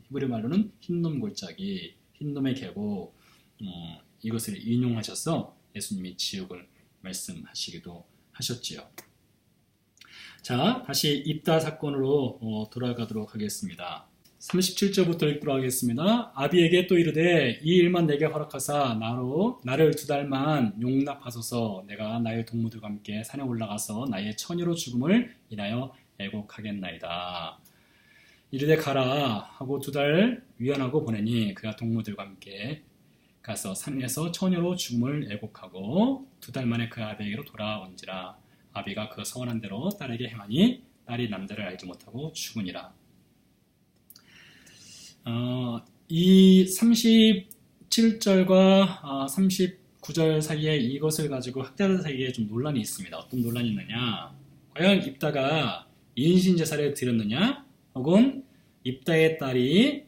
히브리 말로는 흰놈 골짜기, 흰놈의 계곡, 이것을 인용하셔서 예수님이 지옥을 말씀하시기도 하셨지요. 자, 다시 입다 사건으로 돌아가도록 하겠습니다. 37절부터 읽도록 하겠습니다. 아비에게 또 이르되 이 일만 내게 허락하사 나를 2달만 용납하소서. 내가 나의 동무들과 함께 산에 올라가서 나의 처녀로 죽음을 인하여 애곡하겠나이다. 이르되 가라 하고 2달 위안하고 보내니 그가 동무들과 함께 가서 산에서 처녀로 죽음을 애곡하고 2달 만에 그 아비에게로 돌아온지라. 아비가 그 서원한 대로 딸에게 행하니 딸이 남자를 알지 못하고 죽으니라. 이 37절과 39절 사이에 이것을 가지고 학자들 사이에 좀 논란이 있습니다. 어떤 논란이 있느냐? 과연 입다가 인신제사를 드렸느냐? 혹은 입다의 딸이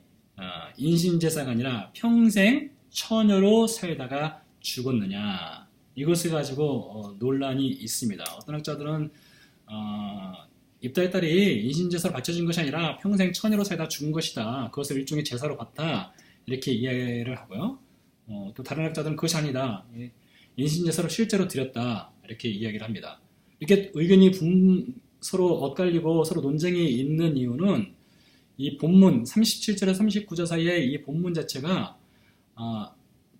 인신제사가 아니라 평생 처녀로 살다가 죽었느냐, 이것을 가지고 논란이 있습니다. 어떤 학자들은 입다의 딸이 인신제사로 바쳐진 것이 아니라 평생 처녀로 살다 죽은 것이다. 그것을 일종의 제사로 봤다. 이렇게 이해를 하고요. 또 다른 학자들은 그것이 아니다. 인신제사로 실제로 드렸다. 이렇게 이야기를 합니다. 이렇게 의견이 서로 엇갈리고 서로 논쟁이 있는 이유는 이 본문 37절에서 39절 사이에 이 본문 자체가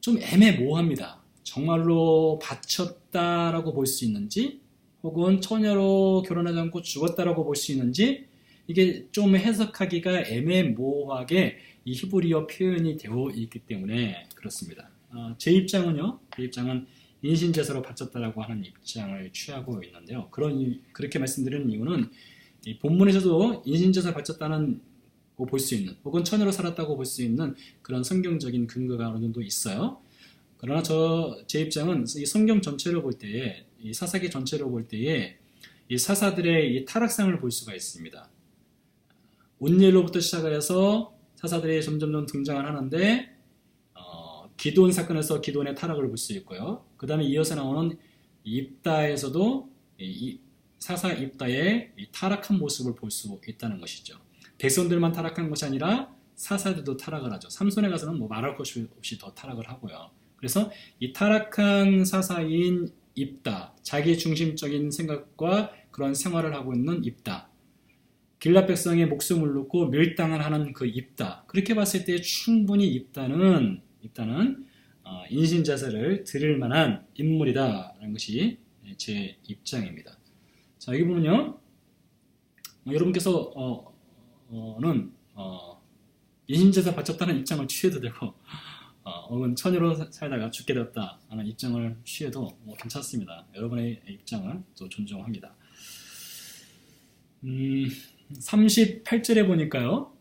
좀 애매모호합니다. 정말로 바쳤다라고 볼 수 있는지 혹은 처녀로 결혼하지 않고 죽었다라고 볼 수 있는지 이게 좀 해석하기가 애매모호하게 이 히브리어 표현이 되어 있기 때문에 그렇습니다. 제 입장은 인신제사로 바쳤다라고 하는 입장을 취하고 있는데요. 그렇게 말씀드리는 이유는 이 본문에서도 인신제사를 바쳤다는 볼 수 있는 혹은 처녀로 살았다고 볼 수 있는 그런 성경적인 근거가 어느 정도 있어요. 그러나 제 입장은 이 성경 전체를 볼 때에 이 사사기 전체를 볼 때에 이 사사들의 이 타락상을 볼 수가 있습니다. 온니엘로부터 시작해서 사사들이 점점 등장을 하는데 기드온 사건에서 기드온의 타락을 볼 수 있고요. 그 다음에 이어서 나오는 입다에서도 이 사사 입다의 이 타락한 모습을 볼 수 있다는 것이죠. 백성들만 타락한 것이 아니라 사사들도 타락을 하죠. 삼손에 가서는 말할 것이 없이 더 타락을 하고요. 그래서 이 타락한 사사인 입다, 자기 중심적인 생각과 그런 생활을 하고 있는 입다, 길앗 백성의 목숨을 놓고 밀당을 하는 그 입다, 그렇게 봤을 때 충분히 입다는 인신제사를 드릴 만한 인물이다라는 것이 제 입장입니다. 자, 여기 보면요, 여러분께서 인신제사 바쳤다는 입장을 취해도 되고 혹은 처녀로 살다가 죽게 되었다 하는 입장을 취해도 괜찮습니다. 여러분의 입장을 또 존중합니다. 38절에 보니까요,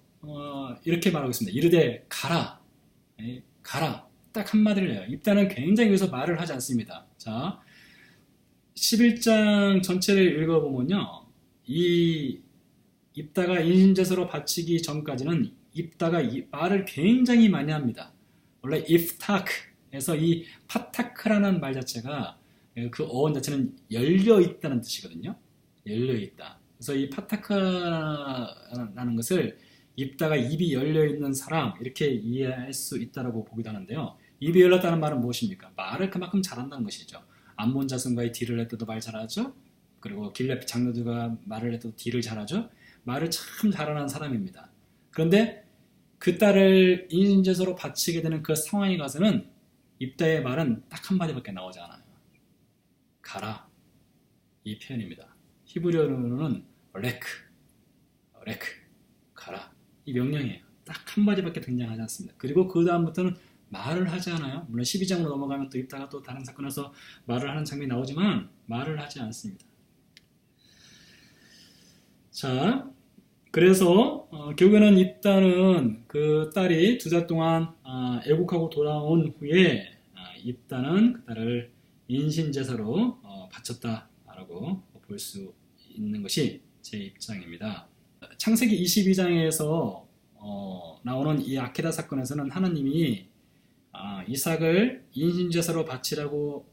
이렇게 말하고 있습니다. 이르되 가라, 가라, 딱 한마디를 해요. 입다는 굉장히 여기서 말을 하지 않습니다. 자, 11장 전체를 읽어보면요, 이 입다가 인신제사로 바치기 전까지는 입다가 이 말을 굉장히 많이 합니다. 원래 iftak에서 이 파타크라는 말 자체가 그 어원 자체는 열려 있다는 뜻이거든요. 열려 있다. 그래서 이 파타크라는 것을 입다가 입이 열려 있는 사람 이렇게 이해할 수 있다라고 보기도 하는데요. 입이 열렸다는 말은 무엇입니까? 말을 그만큼 잘한다는 것이죠. 암몬 자손과의 딜을 할 때도 말 잘하죠. 그리고 길렙 장로들과 말을 할 때도 딜을 잘하죠. 말을 참 잘하는 사람입니다. 그런데 그 딸을 인신제사로 바치게 되는 그 상황에 가서는 입다의 말은 딱 한마디밖에 나오지 않아요. 가라. 이 표현입니다. 히브리어로는 레크, 가라. 이 명령이에요. 딱 한마디밖에 등장하지 않습니다. 그리고 그 다음부터는 말을 하지 않아요. 물론 12장으로 넘어가면 또 입다가 또 다른 사건에서 말을 하는 장면이 나오지만 말을 하지 않습니다. 자, 그래서 결국에는 입다는 그 딸이 2달 동안 애국하고 돌아온 후에 입다는 그 딸을 인신제사로 바쳤다라고 볼 수 있는 것이 제 입장입니다. 창세기 22장에서 나오는 이 아케다 사건에서는 하나님이 이삭을 인신제사로 바치라고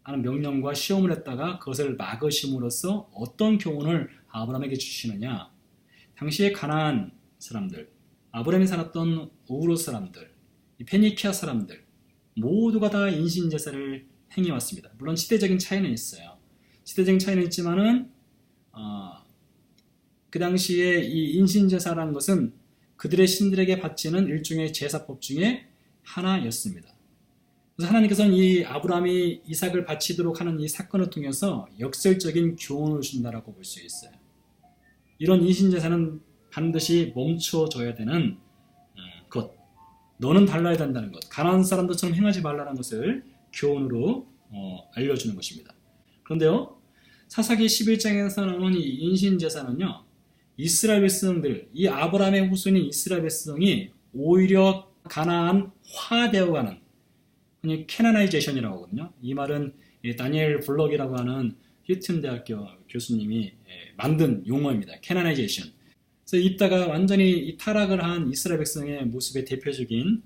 하는 명령과 시험을 했다가 그것을 막으심으로써 어떤 교훈을 아브라함에게 주시느냐. 당시에 가나안 사람들, 아브라함이 살았던 우르 사람들, 페니키아 사람들 모두가 다 인신제사를 행해왔습니다. 물론 시대적인 차이는 있어요. 시대적인 차이는 있지만은 그 당시에 이 인신제사라는 것은 그들의 신들에게 바치는 일종의 제사법 중에 하나였습니다. 그래서 하나님께서는 이 아브라함이 이삭을 바치도록 하는 이 사건을 통해서 역설적인 교훈을 준다라고 볼 수 있어요. 이런 인신제사는 반드시 멈춰줘야 되는 것. 너는 달라야 된다는 것. 가나안 사람들처럼 행하지 말라는 것을 교훈으로 알려주는 것입니다. 그런데요, 사사기 11장에서 나오는 이 인신제사는요, 이스라엘 백성들, 이 아브라함의 후손인 이스라엘 백성이 오히려 가나안화되어가는 캐나나이제이션이라고 하거든요. 이 말은 다니엘 블럭이라고 하는 휴튼 대학교 교수님이 만든 용어입니다. 캐나나이제이션. 그래서 입다가 완전히 타락을 한 이스라엘 백성의 모습의 대표적인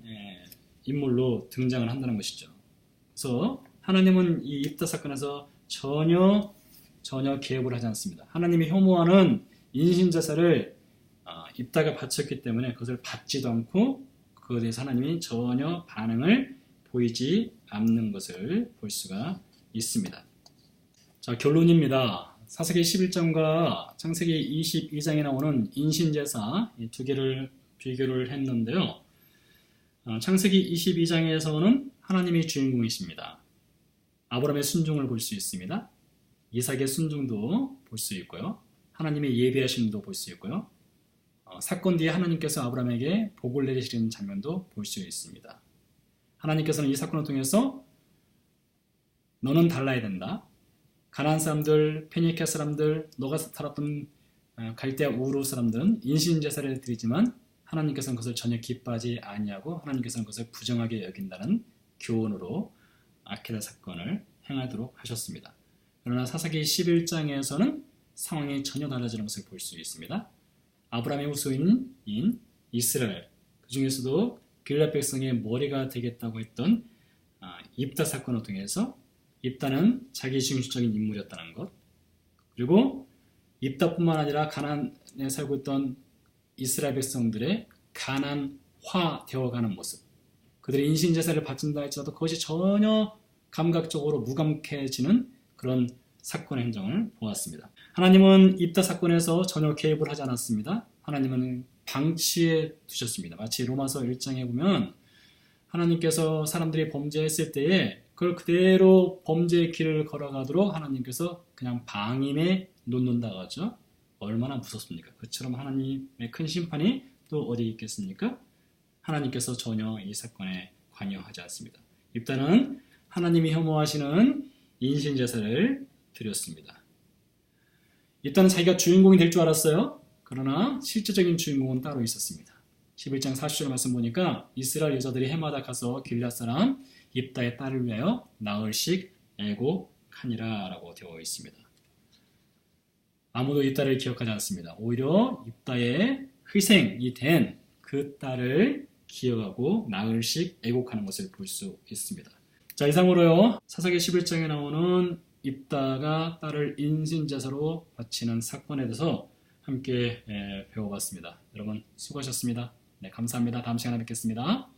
인물로 등장을 한다는 것이죠. 그래서 하나님은 이 입다 사건에서 전혀 전혀 개입을 하지 않습니다. 하나님이 혐오하는 인신제사를 입다가 바쳤기 때문에 그것을 받지도 않고 그것에 대해서 하나님이 전혀 반응을 보이지 않는 것을 볼 수가 있습니다. 자, 결론입니다. 사사기 11장과 창세기 22장에 나오는 인신제사 이 두 개를 비교를 했는데요. 창세기 22장에서는 하나님이 주인공이십니다. 아브라함의 순종을 볼 수 있습니다. 이삭의 순종도 볼 수 있고요. 하나님의 예비하심도 볼 수 있고요. 사건 뒤에 하나님께서 아브라함에게 복을 내리시는 장면도 볼 수 있습니다. 하나님께서는 이 사건을 통해서 너는 달라야 된다. 가나안 사람들, 페니키아 사람들, 너가 살았던 갈대아 우르 사람들은 인신제사를 드리지만 하나님께서는 그것을 전혀 기뻐하지 아니하고 하나님께서는 그것을 부정하게 여긴다는 교훈으로 아케다 사건을 행하도록 하셨습니다. 그러나 사사기 11장에서는 상황이 전혀 달라지는 것을 볼 수 있습니다. 아브라함의 후손인 이스라엘, 그 중에서도 길앗 백성의 머리가 되겠다고 했던 입다 사건을 통해서 입다는 자기 중심적인 인물이었다는 것, 그리고 입다뿐만 아니라 가나안에 살고 있던 이스라엘 백성들의 가난화 되어가는 모습, 그들의 인신제사를 바친다 할지라도 그것이 전혀 감각적으로 무감각해지는 그런 사건의 행정을 보았습니다. 하나님은 입다 사건에서 전혀 개입을 하지 않았습니다. 하나님은 방치해 두셨습니다. 마치 로마서 1장에 보면 하나님께서 사람들이 범죄했을 때에 그걸 그대로 범죄의 길을 걸어가도록 하나님께서 그냥 방임해 놓는다고 하죠. 얼마나 무섭습니까? 그처럼 하나님의 큰 심판이 또 어디 있겠습니까? 하나님께서 전혀 이 사건에 관여하지 않습니다. 입다는 하나님이 혐오하시는 인신제사를 드렸습니다. 입다는 자기가 주인공이 될 줄 알았어요. 그러나 실제적인 주인공은 따로 있었습니다. 11장 40절 말씀 보니까 이스라엘 여자들이 해마다 가서 길앗 사람 입다의 딸을 위하여 나흘씩 애곡하니라 라고 되어 있습니다. 아무도 입다를 기억하지 않습니다. 오히려 입다의 희생이 된 그 딸을 기억하고 나흘씩 애곡하는 것을 볼 수 있습니다. 자, 이상으로요, 사사기 11장에 나오는 입다가 딸을 인신제사로 바치는 사건에 대해서 함께 배워봤습니다. 여러분 수고하셨습니다. 네, 감사합니다. 다음 시간에 뵙겠습니다.